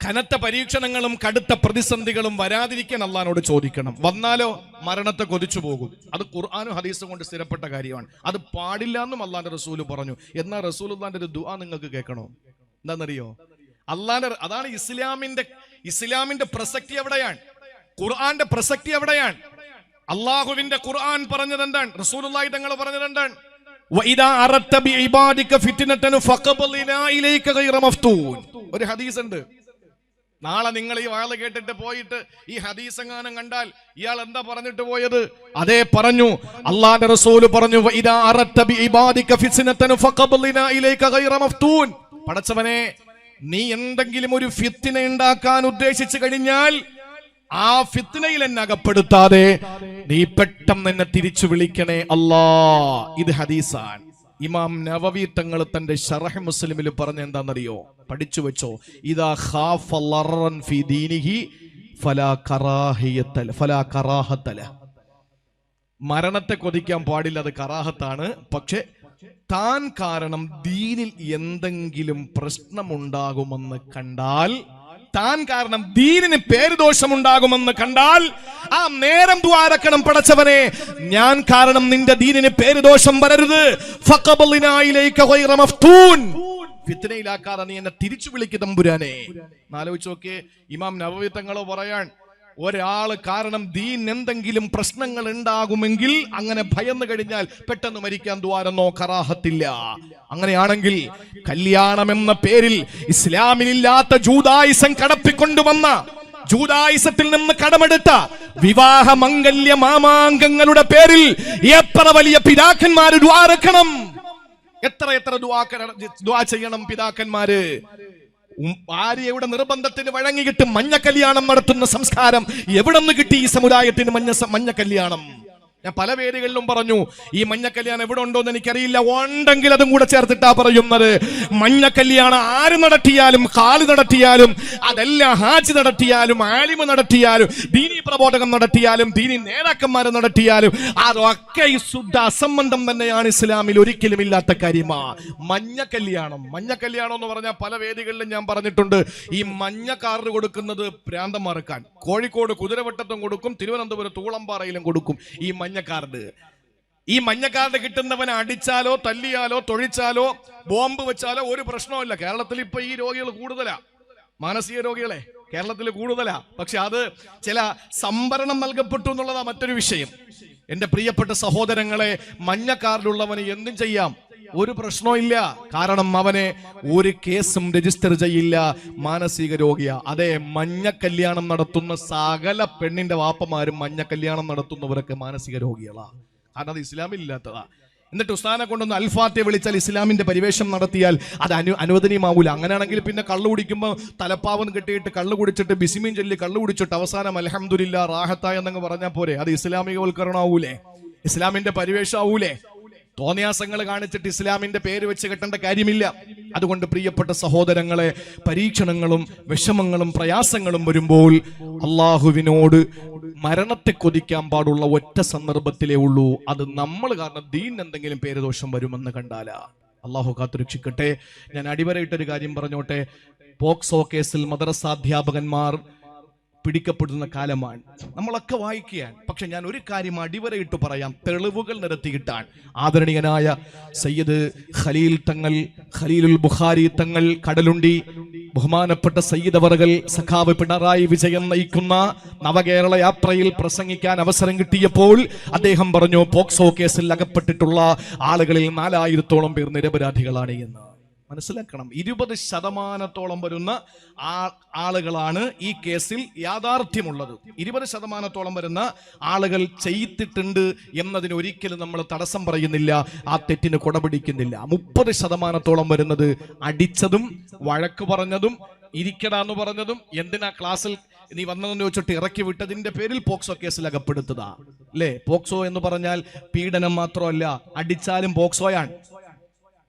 കനത്ത പരീക്ഷണങ്ങളും കടുത്ത പ്രതിസന്ധികളും വരാതിരിക്കാൻ അള്ളാഹിനോട് ചോദിക്കണം. വന്നാലോ മരണത്തെ കൊതിച്ചു പോകും. അത് ഖുർആനും ഹദീസും കൊണ്ട് സ്ഥിരപ്പെട്ട കാര്യമാണ്. അത് പാടില്ല എന്നും അള്ളാന്റെ റസൂല് പറഞ്ഞു. എന്നാൽ റസൂലുള്ളാന്റെ ഒരു ദുആ നിങ്ങൾക്ക് കേൾക്കണോ? എന്താണെന്നറിയോ? അതാണ് ഇസ്ലാമിന്റെ പ്രസക്തി എവിടെയാണ്? ഖുർആന്റെ പ്രസക്തി എവിടെയാണ്? അള്ളാഹുവിന്റെ ഖുർആൻ പറഞ്ഞത് എന്താണ്? റസൂലുള്ളാഹി തങ്ങൾ പറഞ്ഞത് എന്താണ്? വഇദാ അറദ്ത ബിഇബാദിക ഫിത്നതൻ ഫഖബലിനാ ഇലൈക ഗൈറ മഫ്തൂൻ. ഒരു ഹദീസ് ഉണ്ട്. നാളെ നിങ്ങൾ ഈ വാള് കേട്ടിട്ട് പോയിട്ട് ഈ ഹദീസ് എങ്ങാനും കണ്ടാൽ ഇയാൾ എന്താ പറഞ്ഞിട്ട് പോയത്? അതേ പറഞ്ഞു, അള്ളാന്റെ റസൂല് പറഞ്ഞു, വഇദാ അറദ്ത ബിഇബാദിക ഫിത്നതൻ ഫഖബലിനാ ഇലൈക ഗൈറ മഫ്തൂൻ. പടച്ചവനെ, നീ എന്തെങ്കിലും ഒരു ഫിത്ന ഉണ്ടാക്കാൻ ഉദ്ദേശിച്ചു കഴിഞ്ഞാൽ ആ ഫിത്നയിൽ എന്നെ അകപ്പെടുത്താതെ നീ പെട്ടെന്ന് എന്നെ തിരിച്ചു വിളിക്കണേ അല്ലാ. ഇത് ഹദീസാണ്. ഇമാം നവവി തങ്ങൾ തന്റെ ശറഹ് മുസ്ലിമിൽ പറഞ്ഞ എന്താണെന്നറിയോ? പഠിച്ചു വെച്ചോ. ഇദാ ഖാഫ ലറൻ ഫി ദീനിഹി ഫലാ കറാഹത ലഹ്. മരണത്തെ കൊതിക്കാൻ പാടില്ല, അത് കറാഹത്താണ്. പക്ഷെ താൻ കാരണം ദീനിൽ എന്തെങ്കിലും പ്രശ്നമുണ്ടാകുമെന്ന് കണ്ടാൽ, താൻ കാരണം ദീനിന് പേരുദോഷമുണ്ടാകുമെന്ന് കണ്ടാൽ ആ നേരം ദ്വാരക്കണം, പടച്ചവനെ ഞാൻ കാരണം നിന്റെ ദീനിന് പേരുദോഷം വരരുത്, ഫഖബലിനാ ഇലൈക ഗൈറ മഫ്തൂൻ. ഫിത്നയിലാക്കാതെ നീ എന്നെ തിരിച്ചു വിളിക്ക് തമ്പുരാനെ. ആലോചിച്ച് നോക്കിയേ, ഇമാം നവവി തങ്ങൾ പറയാൻ, ഒരാള് കാരണം ദീൻ എന്തെങ്കിലും പ്രശ്നങ്ങൾ ഉണ്ടാകുമെങ്കിൽ അങ്ങനെ ഭയന്നു കഴിഞ്ഞാൽ പെട്ടെന്ന് മരിക്കാൻ ദ്വാരന്നോ കറാഹത്തില്ല. അങ്ങനെയാണെങ്കിൽ കല്യാണം എന്ന പേരിൽ ഇസ്ലാമിലില്ലാത്ത ജൂദായിസം കടപ്പിക്കൊണ്ടുവന്ന, ജൂദായിസത്തിൽ നിന്ന് കടമെടുത്ത വിവാഹ മംഗല്യ മാമാങ്കങ്ങളുടെ പേരിൽ എത്ര വലിയ പിതാക്കന്മാര് ദ്വാരക്കണം, എത്ര ദുആ ചെയ്യണം പിതാക്കന്മാര്. ഭാര്യയുടെ നിർബന്ധത്തിന് വഴങ്ങിയിട്ട് മഞ്ഞ കല്യാണം നടത്തുന്ന സംസ്കാരം എവിടെ നിന്ന് കിട്ടി ഈ സമുദായത്തിന്? മഞ്ഞ കല്യാണം ഞാൻ പല വേദികളിലും പറഞ്ഞു. ഈ മഞ്ഞ കല്യാണം എവിടെ ഉണ്ടോന്ന് എനിക്കറിയില്ല, ഉണ്ടെങ്കിൽ അതും കൂടെ ചേർത്തിട്ടാ പറയുന്നത്. മഞ്ഞ കല്യാണം ആര് നടത്തിയാലും, ഖാലി നടത്തിയാലും, അതല്ല ഹാജി നടത്തിയാലും, ആലിമ നടത്തിയാലും, ദീനി പ്രബോധകം നടത്തിയാലും, ദീനി നേതാക്കന്മാരെ നടത്തിയാലും, അതൊക്കെ ഈ ശുദ്ധ അസംബന്ധം തന്നെയാണ്. ഇസ്ലാമിൽ ഒരിക്കലും ഇല്ലാത്ത കാര്യമാ മഞ്ഞ കല്യാണം. മഞ്ഞ കല്യാണം എന്ന് പറഞ്ഞാൽ പല വേദികളിലും ഞാൻ പറഞ്ഞിട്ടുണ്ട്. ഈ മഞ്ഞ കാർഡ് കൊടുക്കുന്നത് പ്രാന്തന്മാർക്കാൻ. കോഴിക്കോട് കുതിരവട്ടത്തും കൊടുക്കും, തിരുവനന്തപുരം തൂളമ്പാറയിലും കൊടുക്കും ഈ മഞ്ഞ കാർഡ്. ഈ മഞ്ഞ കാർഡ് കിട്ടുന്നവനെ അടിച്ചാലോ തല്ലിയാലോ തൊഴിച്ചാലോ ബോംബ് വെച്ചാലോ ഒരു പ്രശ്നമില്ല. കേരളത്തിൽ ഇപ്പൊ ഈ രോഗികൾ കൂടുതലാ, മാനസിക രോഗികളെ കേരളത്തിൽ കൂടുതലാ. പക്ഷെ അത് ചില സംവരണം നൽകപ്പെട്ടു എന്നുള്ളതാ മറ്റൊരു വിഷയം. എന്റെ പ്രിയപ്പെട്ട സഹോദരങ്ങളെ, മഞ്ഞ കാർഡുള്ളവന് എന്തും ചെയ്യാം. ഒരു പ്രശ്നവും ഇല്ല. കാരണം അവനെ ഒരു കേസും രജിസ്റ്റർ ചെയ്യില്ല. മാനസിക രോഗിയാ. അതെ, മഞ്ഞ കല്യാണം നടത്തുന്ന സകല പെണ്ണിന്റെ വാപ്പമാരും മഞ്ഞ കല്യാണം നടത്തുന്നവരൊക്കെ മാനസിക രോഗികളാ. കാരണം അത് ഇസ്ലാമില്ലാത്തതാ. എന്നിട്ട് ഉസ്താനെ കൊണ്ടൊന്ന് അൽഫാത്തിയെ വിളിച്ചാൽ ഇസ്ലാമിന്റെ പരിവേഷം നടത്തിയാൽ അത് അനുവദനീയമാവൂല. അങ്ങനെയാണെങ്കിൽ പിന്നെ കള്ളു കുടിക്കുമ്പോൾ തലപ്പാവൻ കെട്ടിയിട്ട് കള്ളു കുടിച്ചിട്ട് ബിസിമീൻ ചൊല്ലി കള്ളു കുടിച്ചിട്ട് അവസാനം അൽഹംദുലില്ലാ റാഹത്തായ എന്നങ്ങ് പറഞ്ഞാൽ പോരെ? അത് ഇസ്ലാമികവൽക്കരണമാവൂലേ? ഇസ്ലാമിന്റെ പരിവേഷമാവൂലേ? തോന്നിയാസങ്ങൾ കാണിച്ചിട്ട് ഇസ്ലാമിന്റെ പേര് വെച്ച് കെട്ടേണ്ട കാര്യമില്ല. അതുകൊണ്ട് പ്രിയപ്പെട്ട സഹോദരങ്ങളെ, പരീക്ഷണങ്ങളും വിഷമങ്ങളും പ്രയാസങ്ങളും വരുമ്പോൾ അള്ളാഹുവിനോട് മരണത്തെ കൊതിക്കാൻ പാടുള്ള ഒറ്റ സന്ദർഭത്തിലേ ഉള്ളൂ. അത് നമ്മൾ കാരണം ദീൻ എന്തെങ്കിലും പേരുദോഷം വരുമെന്ന് കണ്ടാലാ. അള്ളാഹു കാത്തുരക്ഷിക്കട്ടെ. ഞാൻ അടിവരയിട്ടൊരു കാര്യം പറഞ്ഞോട്ടെ. പോക്സോ കേസിൽ മദ്രസാധ്യാപകന്മാർ പിടിക്കപ്പെടുന്ന കാലമാണ്. നമ്മളൊക്കെ വായിക്കുകയാണ്. പക്ഷെ ഞാൻ ഒരു കാര്യം അടിവരയിട്ട് പറയാം, തെളിവുകൾ നിരത്തിയിട്ടാൻ. ആദരണീയനായ സയ്യിദ് ഖലീൽ തങ്ങൾ, ഖലീലുൽ ബുഖാരി തങ്ങൾ കടലുണ്ടി, ബഹുമാനപ്പെട്ട സയ്യിദ് അവറുകൾ, സഖാവ് പിണറായി വിജയൻ നയിക്കുന്ന നവകേരള യാത്രയിൽ പ്രസംഗിക്കാൻ അവസരം കിട്ടിയപ്പോൾ അദ്ദേഹം പറഞ്ഞു, പോക്സോ കേസിൽ അകപ്പെട്ടിട്ടുള്ള ആളുകളിൽ 4000-ഓളം പേർ നിരപരാധികളാണ് എന്ന്. മനസ്സിലാക്കണം. 20% വരുന്ന ആളുകളാണ് ഈ കേസിൽ യാഥാർത്ഥ്യമുള്ളത്. 20% വരുന്ന ആളുകൾ ചെയ്തിട്ടുണ്ട് എന്നതിന് ഒരിക്കലും നമ്മൾ തടസ്സം പറയുന്നില്ല, ആ തെറ്റിന് കൊടപിടിക്കുന്നില്ല. 30% വരുന്നത് അടിച്ചതും വഴക്ക് പറഞ്ഞതും ഇരിക്കടാന്ന് പറഞ്ഞതും എന്തിനാ ക്ലാസ്സിൽ നീ വന്നതെന്ന് ചോദിച്ചിട്ട് ഇറക്കി വിട്ടതിന്റെ പേരിൽ പോക്സോ കേസിൽ അകപ്പെടുത്തതാ. അല്ലേ? പോക്സോ എന്ന് പറഞ്ഞാൽ പീഡനം മാത്രമല്ല, അടിച്ചാലും പോക്സോയാണ്.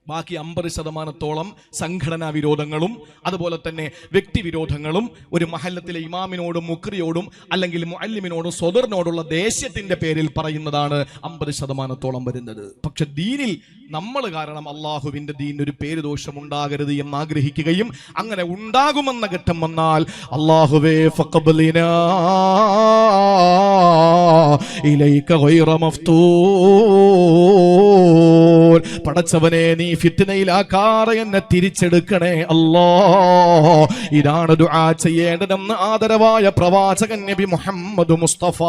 ബാക്കി 50% സംഘടനാ വിരോധങ്ങളും അതുപോലെ തന്നെ വ്യക്തിവിരോധങ്ങളും ഒരു മഹല്ലത്തിലെ ഇമാമിനോടും മുക്രിയോടും അല്ലെങ്കിൽ മുഅല്ലിമിനോടും സ്വദറിനോടുള്ള ദേഷ്യത്തിന്റെ പേരിൽ പറയുന്നതാണ് 50% വരുന്നത്. പക്ഷെ ദീനിൽ നമ്മൾ കാരണം അള്ളാഹുവിന്റെ ദീനിന് ഒരു പേര് ദോഷം ഉണ്ടാകരുത് എന്ന് ആഗ്രഹിക്കുകയും അങ്ങനെ ഉണ്ടാകുമെന്ന ഘട്ടം വന്നാൽ അള്ളാഹുവേ ഫഖബ്ലിനാ ഇലൈക ഗൈറ മഫ്തൂൻ, പടച്ചവനെ നീ ഫിത്നയിലാക്കാതെ എന്നെ തിരിച്ചെടുക്കണേ അല്ലാ. ഇതാണ് ദുആ ചെയ്യേണ്ടതെന്ന് ആദരവായ പ്രവാചകൻ നബി മുഹമ്മദ് മുസ്തഫ.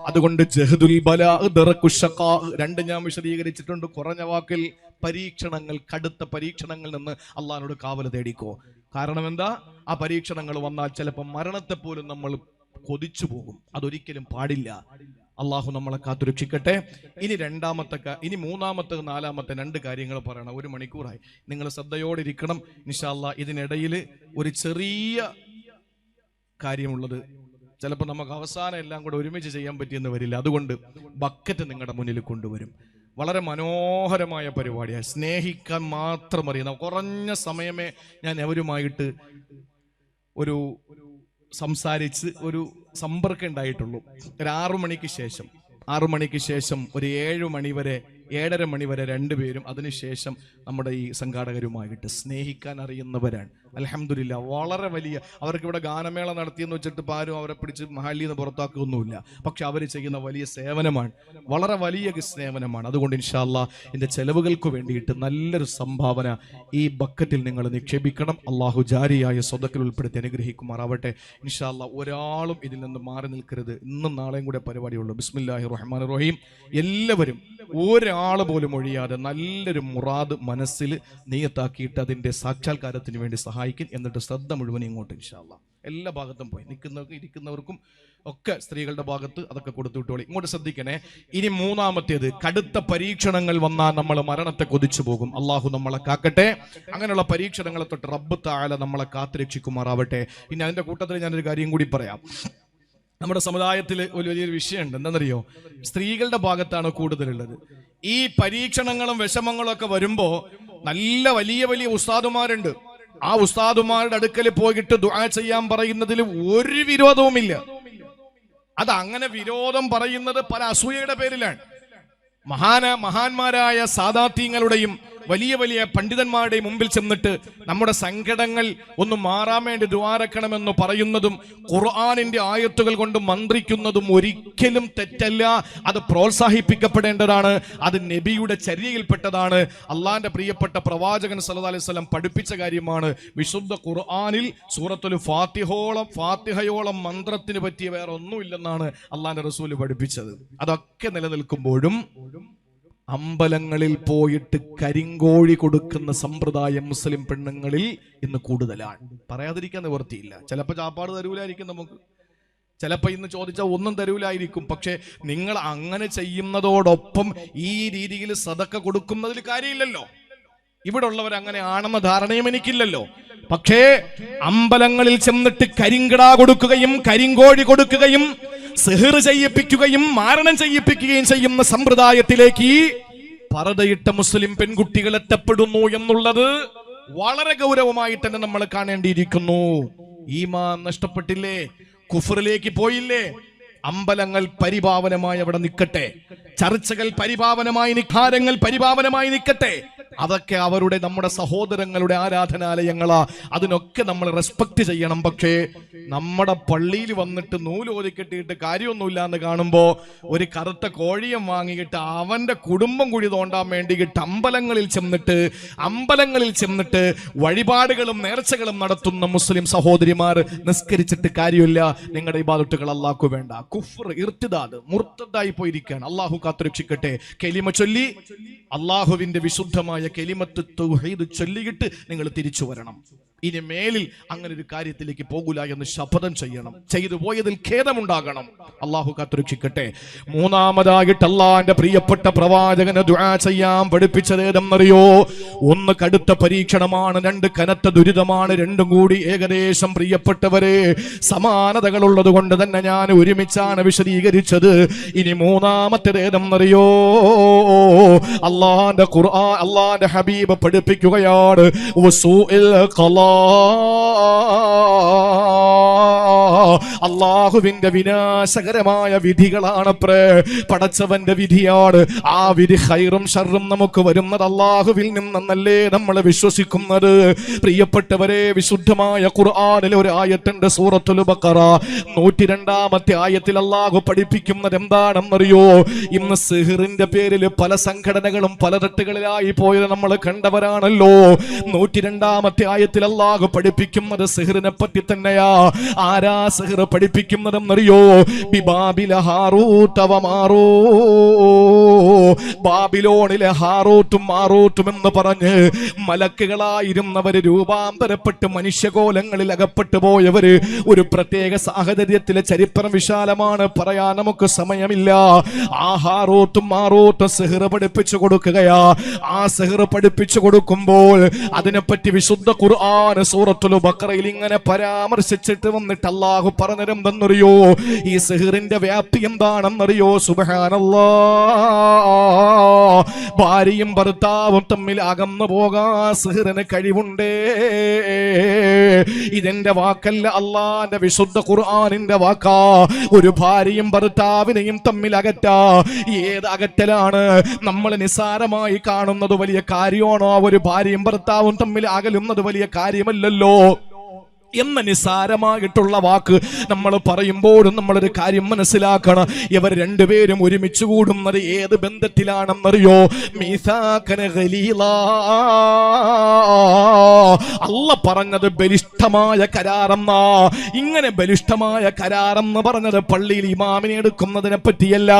അതുകൊണ്ട് ജഹദുൽ ബലാ ദറകു ശഖാ രണ്ട് ഞാൻ വിശദീകരിച്ചിട്ടുണ്ട് കുറഞ്ഞ വാക്കിൽ. പരീക്ഷണങ്ങൾ, കടുത്ത പരീക്ഷണങ്ങളിൽ നിന്ന് അള്ളാഹിനോട് കാവൽ തേടിക്കോ. കാരണം എന്താ? ആ പരീക്ഷണങ്ങൾ വന്നാൽ ചിലപ്പോൾ മരണത്തെ പോലും നമ്മൾ കൊതിച്ചു പോകും. അതൊരിക്കലും പാടില്ല. അള്ളാഹു നമ്മളെ കാത്തുരക്ഷിക്കട്ടെ. ഇനി മൂന്നാമത്തെ 4-മത്തെ 2 കാര്യങ്ങൾ പറയണം. 1 മണിക്കൂറായി. നിങ്ങൾ ശ്രദ്ധയോടെ ഇരിക്കണം ഇൻഷാ അല്ലാഹ്. ഇതിനിടയിൽ ഒരു ചെറിയ കാര്യമുള്ളത് ചിലപ്പോൾ നമുക്ക് അവസാനം എല്ലാം കൂടെ ഒരുമിച്ച് ചെയ്യാൻ പറ്റിയെന്ന് വരില്ല. അതുകൊണ്ട് ബക്കറ്റ് നിങ്ങളുടെ മുന്നിൽ കൊണ്ടുവരും. വളരെ മനോഹരമായ പരിപാടിയാണ്. സ്നേഹിക്കാൻ മാത്രം അറിയുന്ന കുറഞ്ഞ സമയമേ ഞാൻ അവരുമായിട്ട് ഒരു സംസാരിച്ച് ഒരു സമ്പർക്കം ഉണ്ടായിട്ടുള്ളൂ. ഒരു 6 മണിക്ക് ശേഷം ഒരു 7 മണി വരെ 7:30 മണി വരെ 2 പേരും, അതിനുശേഷം നമ്മുടെ ഈ സംഘാടകരുമായിട്ട് സ്നേഹിക്കാൻ അറിയുന്നവരാണ്. അൽഹംദുലില്ലാ. വളരെ വലിയ, അവർക്ക് ഇവിടെ ഗാനമേള നടത്തിയെന്ന് വെച്ചിട്ട് ആരും അവരെ പിടിച്ച് മഹല്ലിൽ നിന്ന് പുറത്താക്കുകയൊന്നുമില്ല. പക്ഷെ അവർ ചെയ്യുന്ന വലിയ സേവനമാണ്, വളരെ വലിയ സേവനമാണ്. അതുകൊണ്ട് ഇൻഷാ അല്ലാഹ് എൻ്റെ ചെലവുകൾക്ക് വേണ്ടിയിട്ട് നല്ലൊരു സംഭാവന ഈ ബക്കറ്റിൽ നിങ്ങൾ നിക്ഷേപിക്കണം. അള്ളാഹു ജാരിയായ സ്വതക്കിൽ ഉൾപ്പെടുത്തി അനുഗ്രഹിക്കുമാറാവട്ടെ. ഇൻഷാ അല്ലാഹ് ഒരാളും ഇതിൽ നിന്ന് മാറി നിൽക്കരുത്. ഇന്നും നാളെയും കൂടെ പരിപാടിയുള്ളൂ. ബിസ്മില്ലാഹിർ റഹ്മാനിർ റഹീം. എല്ലാവരും ഒരാൾ പോലും ഒഴിയാതെ നല്ലൊരു മുറാദ് മനസ്സിൽ നിയത്താക്കിയിട്ട് അതിൻ്റെ സാക്ഷാത്കാരത്തിന് വേണ്ടി സഹായിക്കും. എന്നിട്ട് ശ്രദ്ധ മുഴുവൻ ഇങ്ങോട്ട് ഇൻഷാ അല്ലാഹ് എല്ലാ ഭാഗത്തും പോയി ഇരിക്കുന്നവർക്കും ഒക്കെ സ്ത്രീകളുടെ ഭാഗത്ത് അതൊക്കെ കൊടുത്തു വിട്ടോളി. ഇങ്ങോട്ട് ശ്രദ്ധിക്കണേ. ഇനി 3-മത്തേത്, കടുത്ത പരീക്ഷണങ്ങൾ വന്നാൽ നമ്മൾ മരണത്തെ കൊതിച്ചു പോകും. അള്ളാഹു നമ്മളെ കാക്കട്ടെ. അങ്ങനെയുള്ള പരീക്ഷണങ്ങളെ തൊട്ട് റബ്ബ് തആല നമ്മളെ കാത്തുരക്ഷിക്കുമാറാവട്ടെ. പിന്നെ അതിന്റെ കൂട്ടത്തിൽ ഞാനൊരു കാര്യം കൂടി പറയാം. നമ്മുടെ സമുദായത്തിൽ ഒരു വലിയൊരു വിഷയമുണ്ട്. എന്താണെന്നറിയോ? സ്ത്രീകളുടെ ഭാഗത്താണ് കൂടുതലുള്ളത്. ഈ പരീക്ഷണങ്ങളും വിഷമങ്ങളും ഒക്കെ വരുമ്പോ നല്ല വലിയ വലിയ ഉസ്താദുമാരുണ്ട്. ആ ഉസ്താദുമാരുടെ അടുക്കൽ പോയിട്ട് ദുആ ചെയ്യാൻ പറയുന്നതിൽ ഒരു വിരോധവുമില്ല. അത് അങ്ങനെ വിരോധം പറയുന്നത് പല അസൂയയുടെ പേരിലാണ്. മഹാന്മാരായ സാദാത്യങ്ങളുടെയും വലിയ വലിയ പണ്ഡിതന്മാരുടെയും മുമ്പിൽ ചെന്നിട്ട് നമ്മുടെ സങ്കടങ്ങൾ ഒന്ന് മാറാൻ വേണ്ടി ദുആരക്കണമെന്ന് പറയുന്നതും ഖുർആനിന്റെ ആയത്തുകൾ കൊണ്ട് മന്ത്രിക്കുന്നതും ഒരിക്കലും തെറ്റല്ല. അത് പ്രോത്സാഹിപ്പിക്കപ്പെടേണ്ടതാണ്. അത് നബിയുടെ ചര്യയിൽപ്പെട്ടതാണ്. അള്ളാന്റെ പ്രിയപ്പെട്ട പ്രവാചകൻ സല്ലല്ലാഹു അലൈഹി വസല്ലം പഠിപ്പിച്ച കാര്യമാണ്. വിശുദ്ധ ഖുർആനിൽ സൂറത്തുൽ ഫാത്തിഹയോളം മന്ത്രത്തിന് പറ്റിയ വേറെ ഒന്നുമില്ലെന്നാണ് അള്ളാന്റെ റസൂല് പഠിപ്പിച്ചത്. അതൊക്കെ നിലനിൽക്കുമ്പോഴും അമ്പലങ്ങളിൽ പോയിട്ട് കരിങ്കോഴി കൊടുക്കുന്ന സമ്പ്രദായം മുസ്ലിം പെണ്ണുങ്ങളിൽ ഇന്ന് കൂടുതലാണ്. പറയാതിരിക്കാൻ നിവർത്തിയില്ല. ചിലപ്പോൾ ചാപ്പാട് തരൂലായിരിക്കും, നമുക്ക് ചിലപ്പോൾ ഇന്ന് ചോദിച്ചാൽ ഒന്നും തരൂലായിരിക്കും. പക്ഷെ നിങ്ങൾ അങ്ങനെ ചെയ്യുന്നതോടൊപ്പം ഈ രീതിയിൽ സദക്ക കൊടുക്കുന്നതിൽ കാര്യമില്ലല്ലോ. ഇവിടെ ഉള്ളവർ അങ്ങനെ ആണെന്ന ധാരണയും എനിക്കില്ലല്ലോ. പക്ഷേ അമ്പലങ്ങളിൽ ചെന്നിട്ട് കരിങ്കട കൊടുക്കുകയും കരിങ്കോഴി കൊടുക്കുകയും സിഹർ ചെയ്യിപ്പിക്കുകയും മാരണം ചെയ്യിപ്പിക്കുകയും ചെയ്യുന്ന സമ്പ്രദായത്തിലേക്ക് പർദ്ദയിട്ട മുസ്ലിം പെൺകുട്ടികൾ എത്തപ്പെടുന്നു എന്നുള്ളത് വളരെ ഗൗരവമായിട്ട് തന്നെ നമ്മൾ കാണേണ്ടിയിരിക്കുന്നു. ഈമാൻ നഷ്ടപ്പെട്ടില്ലേ? കുഫറിലേക്ക് പോയില്ലേ? അമ്പലങ്ങൾ പരിപാവനമായി അവിടെ നിൽക്കട്ടെ, ചർച്ചകൾ പരിപാവനമായി, നിഖാരങ്ങൾ പരിപാവനമായി നിൽക്കട്ടെ. അതൊക്കെ അവരുടെ നമ്മുടെ സഹോദരങ്ങളുടെ ആരാധനാലയങ്ങളാ, അതിനൊക്കെ നമ്മൾ റെസ്പെക്ട് ചെയ്യണം. പക്ഷേ നമ്മുടെ പള്ളിയിൽ വന്നിട്ട് നൂലോതി കെട്ടിയിട്ട് കാര്യമൊന്നുമില്ല എന്ന് കാണുമ്പോ ഒരു കറുത്ത കോഴിയം വാങ്ങിയിട്ട് അവന്റെ കുടുംബം കുഴി തോണ്ടാൻ വേണ്ടിയിട്ട് അമ്പലങ്ങളിൽ ചെന്നിട്ട് വഴിപാടുകളും നേർച്ചകളും നടത്തുന്ന മുസ്ലിം സഹോദരിമാർ നിസ്കരിച്ചിട്ട് കാര്യമില്ല. നിങ്ങളുടെ ഇബാദത്തുകൾ അല്ലാഹു വേണ്ട. കുഫ്ർ, ഇർത്തിദാദ്, മുർത്തദായി പോയിരിക്കുകയാണ്. അള്ളാഹു കാത്തുരക്ഷിക്കട്ടെ. കലിമ ചൊല്ലി അള്ളാഹുവിന്റെ വിശുദ്ധമായ കലിമത്ത് തൗഹീദ് ചൊല്ലിയിട്ട് നിങ്ങൾ തിരിച്ചു വരണം. ഇനി മേലിൽ അങ്ങനെ ഒരു കാര്യത്തിലേക്ക് പോകൂല എന്ന് ശപഥം ചെയ്യണം. ചെയ്തു പോയതിൽ ഖേദമുണ്ടാകണം. അള്ളാഹു കാത്തുരക്ഷിക്കട്ടെ. മൂന്നാമതായിട്ട് അള്ളാന്റെ പ്രിയപ്പെട്ട പ്രവാചകനെ ദുആ ചെയ്യാൻ പഠിപ്പിച്ചത് ഏതെന്നറിയോ? ഒന്ന് കടുത്ത പരീക്ഷണമാണ്, രണ്ട് കനത്ത ദുരിതമാണ്. രണ്ടും കൂടി ഏകദേശം പ്രിയപ്പെട്ടവരെ സമാനതകളുള്ളത് കൊണ്ട് തന്നെ ഞാൻ ഒരുമിച്ചാണ് വിശദീകരിച്ചത്. ഇനി മൂന്നാമത്തേത് ഏതെന്നറിയോ? അള്ളാന്റെ ഖുർആൻ, അള്ളാന്റെ ഹബീബ് പഠിപ്പിക്കുകയാണ് വസൂഇൽ ഖലാ, അള്ളാഹുവിന്റെ വിനാശകരമായ വിധികളാണ് പടച്ചവന്റെ വിധിയാണ്. ആ വിധി ഖൈറും ഷർറും നമുക്ക് വരുന്നത് അള്ളാഹുവിൽ നിന്നല്ലേ നമ്മൾ വിശ്വസിക്കുന്നത്. പ്രിയപ്പെട്ടവരെ, വിശുദ്ധമായ ഖുർആനിൽ ഒരു ആയത്തുണ്ട്, സൂറത്തുൽ ബഖറ 102-ാമത്തെ ആയത്തിൽ അള്ളാഹു പഠിപ്പിക്കുന്നത് എന്താണെന്നറിയോ? ഇന്ന് സിഹറിന്റെ പേരിൽ പല സംഘടനകളും പല തട്ടുകളിലായി പോയത് നമ്മൾ കണ്ടവരാണല്ലോ. 102-ാമത്തെ ആയത്തിൽ അള്ളാഹു പഠിപ്പിക്കുന്നത് സിഹറിനെ പറ്റി തന്നെയാ. ആരാ സിഹർ പഠിപ്പിക്കുന്നതെന്നറിയോ? ബിബാബില ഹാറൂത വമാറൂ, ബാബിലോണിലെ ഹാറൂത്തും മാറൂത്തും എന്ന് പറഞ്ഞ് മലക്കുകളായിരുന്നവര് രൂപാന്തരപ്പെട്ട് മനുഷ്യകോലങ്ങളിൽ അകപ്പെട്ടു പോയവര് ഒരു പ്രത്യേക സാഹചര്യത്തിലെ ചരിത്രം വിശാലമാണ്, പറയാൻ നമുക്ക് സമയമില്ല. ആ ഹാറൂത്തും മാറൂത്തും സിഹർ പഠിപ്പിച്ചു കൊടുക്കുകയാ. ആ സിഹർ പഠിപ്പിച്ചു കൊടുക്കുമ്പോൾ അതിനെപ്പറ്റി വിശുദ്ധ ഖുർആൻ സൂറത്തുൽ ബഖറയിൽ ഇങ്ങനെ പരാമർശിച്ചിട്ട് വന്നിട്ട് അല്ലാഹു പറഞ്ഞതെന്തെന്നറിയോ? ഈ സിഹറിന്റെ വ്യാപ്തി എന്താണെന്നറിയോ? സുബ്ഹാനല്ലാഹ്, ഭാര്യയും ഭർത്താവും തമ്മിൽ അകന്നു പോകാൻ സിഹറിന് കഴിവുണ്ടേ. ഇതെന്റെ വാക്കല്ല, അള്ളാന്റെ വിശുദ്ധ ഖുർആനിന്റെ വാക്കാ. ഒരു ഭാര്യയും ഭർത്താവിനെയും തമ്മിൽ അകറ്റാ. ഏത് അകറ്റലാണ്? നമ്മൾ നിസ്സാരമായി കാണുന്നത് വലിയ കാര്യമാണോ? ഒരു ഭാര്യയും ഭർത്താവും തമ്മിൽ അകലുന്നത് വലിയ കാര്യമല്ലല്ലോ എന്ന നിസാരമായിട്ടുള്ള വാക്ക് നമ്മൾ പറയുമ്പോഴും നമ്മളൊരു കാര്യം മനസ്സിലാക്കണം. ഇവർ രണ്ടുപേരും ഒരുമിച്ച് കൂടുന്നത് ഏത് ബന്ധത്തിലാണെന്നറിയോ? മീസാകന ഖലീലാ, അല്ല പറഞ്ഞത് ബലിഷ്ഠമായ കരാറെന്നാ. ഇങ്ങനെ ബലിഷ്ഠമായ കരാറെന്ന് പറഞ്ഞത് പള്ളിയിൽ ഇമാമിനെ എടുക്കുന്നതിനെ പറ്റിയല്ല,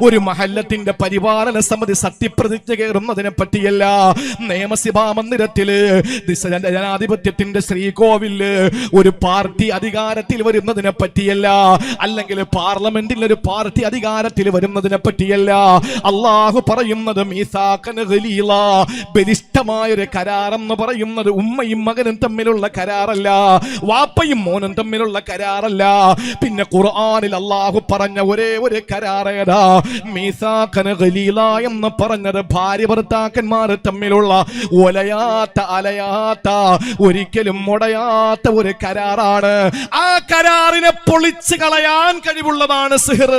ഒരു മഹല്ലത്തിന്റെ പരിപാലന സമിതി സത്യപ്രതിജ്ഞ കയറുന്നതിനെ പറ്റിയല്ല, നിയമസഭാ മന്ദിരത്തില് ജനാധിപത്യത്തിന്റെ ശ്രീകോവില് ഒരു പാർട്ടി അധികാരത്തിൽ വരുന്നതിനെ പറ്റിയല്ല, അല്ലെങ്കിൽ പാർലമെന്റിൽ ഒരു പാർട്ടി അധികാരത്തിൽ വരുന്നതിനെ പറ്റിയല്ല. അള്ളാഹു പറയുന്നത് മീസാകൻ ഖലീലാ, ബലിഷ്ഠമായൊരു കരാറെന്ന് പറയുന്നത് ഉമ്മയും മകനും തമ്മിലുള്ള കരാറല്ല, വാപ്പയും മോനും തമ്മിലുള്ള കരാറല്ല. പിന്നെ ഖുർആനിൽ അള്ളാഹു പറഞ്ഞ ഒരേ ഒരു കരാറേതാ? മീസാകൻ ഖലീലാ എന്ന് പറഞ്ഞത് ഭാര്യ ഭർത്താക്കന്മാർ തമ്മിലുള്ള ഒലയാത്ത അലയാത്ത ഒരിക്കലും മുടയാത്ത ഒരു കരാറാണ്. ആ കരാറിനെ പൊളിച്ചു കളയാൻ കഴിവുള്ളതാണ് സിഹർ.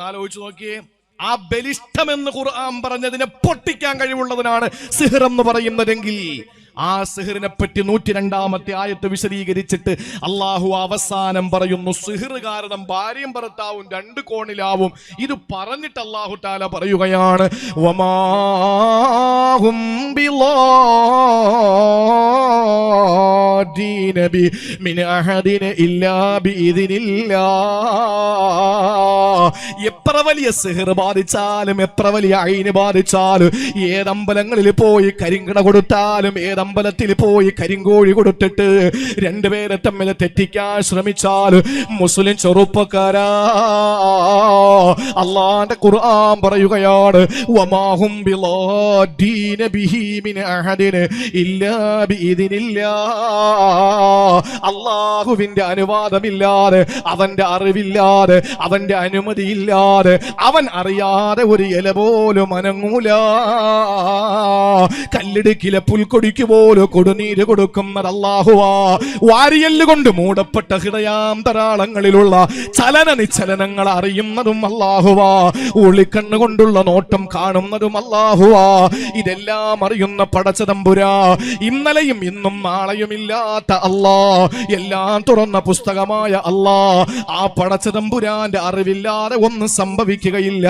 ആലോചിച്ചു നോക്കിയേ, ആ ബലിഷ്ഠമെന്ന് ഖുർആൻ പറഞ്ഞതിനെ പൊട്ടിക്കാൻ കഴിവുള്ളതിനാണ് സിഹർ എന്ന് പറയുന്നതെങ്കിൽ ആ സിഹറിനെ പറ്റി 102-ാമത്തെ ആയത്ത് വിശദീകരിച്ചിട്ട് അള്ളാഹു അവസാനം പറയുന്നു, സിഹർ കാരണം ഭാര്യയും ഭർത്താവും രണ്ട് കോണിലാവും. ഇത് പറഞ്ഞിട്ട് അള്ളാഹു തആല പറയുകയാണ്, വമാഹും ബിളാദിരീന ബിളാദ്ദീന ബി മിൻ അഹദിന ഇല്ലാ ബിഇദ്നില്ലാഹ്. എത്ര വലിയ സിഹർ ബാധിച്ചാലും, എത്ര വലിയ ഐന് ബാധിച്ചാലും, ഏതമ്പലങ്ങളിൽ പോയി കരിങ്കട കൊടുത്താലും, ഏതമ്പലത്തിൽ പോയി കരിങ്കോഴി കൊടുത്തിട്ട് രണ്ടുപേരെ തമ്മിൽ തെറ്റിക്കാൻ ശ്രമിച്ചാൽ, മുസ്ലിം ചെറുപ്പക്കാരാ, അല്ലാഹുവിന്റെ ഖുർആൻ പറയുകയാണ്, വമാഹും ബിളാദ്ദീന ബിഹി മിൻ അഹദിൻ ഇല്ലാ ബിഇദ്നില്ലാഹ്. അല്ലാഹുവിന്റെ അനുവാദമില്ലാതെ, അവന്റെ അറിവില്ലാതെ, അവന്റെ അനുമതിയില്ലാതെ, അവൻ അറിയാതെ ഒരു ഇല പോലും അനങ്ങൂല. കല്ലിടുക്കിലെ പുൽക്കൊടിക്ക് പോലും കൊടുനീര് കൊടുക്കുന്നത് അല്ലാഹുവാ. വാരിയല്ല് കൊണ്ട് മൂടപ്പെട്ട ഹൃദയാന്തരാളങ്ങളിലുള്ള ചലന നിശ്ചലനങ്ങൾ അറിയുന്നതും അല്ലാഹുവാ. ഒളിക്കണ്ണ് കൊണ്ടുള്ള നോട്ടം കാണുന്നതും അല്ലാഹുവാ. ഇതെല്ലാം അറിയുന്ന പടച്ചതമ്പുരാ, ഇന്നലെയും ഇന്നും നാളെയും ഇല്ലാത്ത അല്ലാ, എല്ലാം തുറന്ന പുസ്തകമായ അല്ലാ, ആ പടച്ചതമ്പുരാന്റെ അറിവില്ലാതെ ഒന്നും സംഭവിക്കുകയില്ല.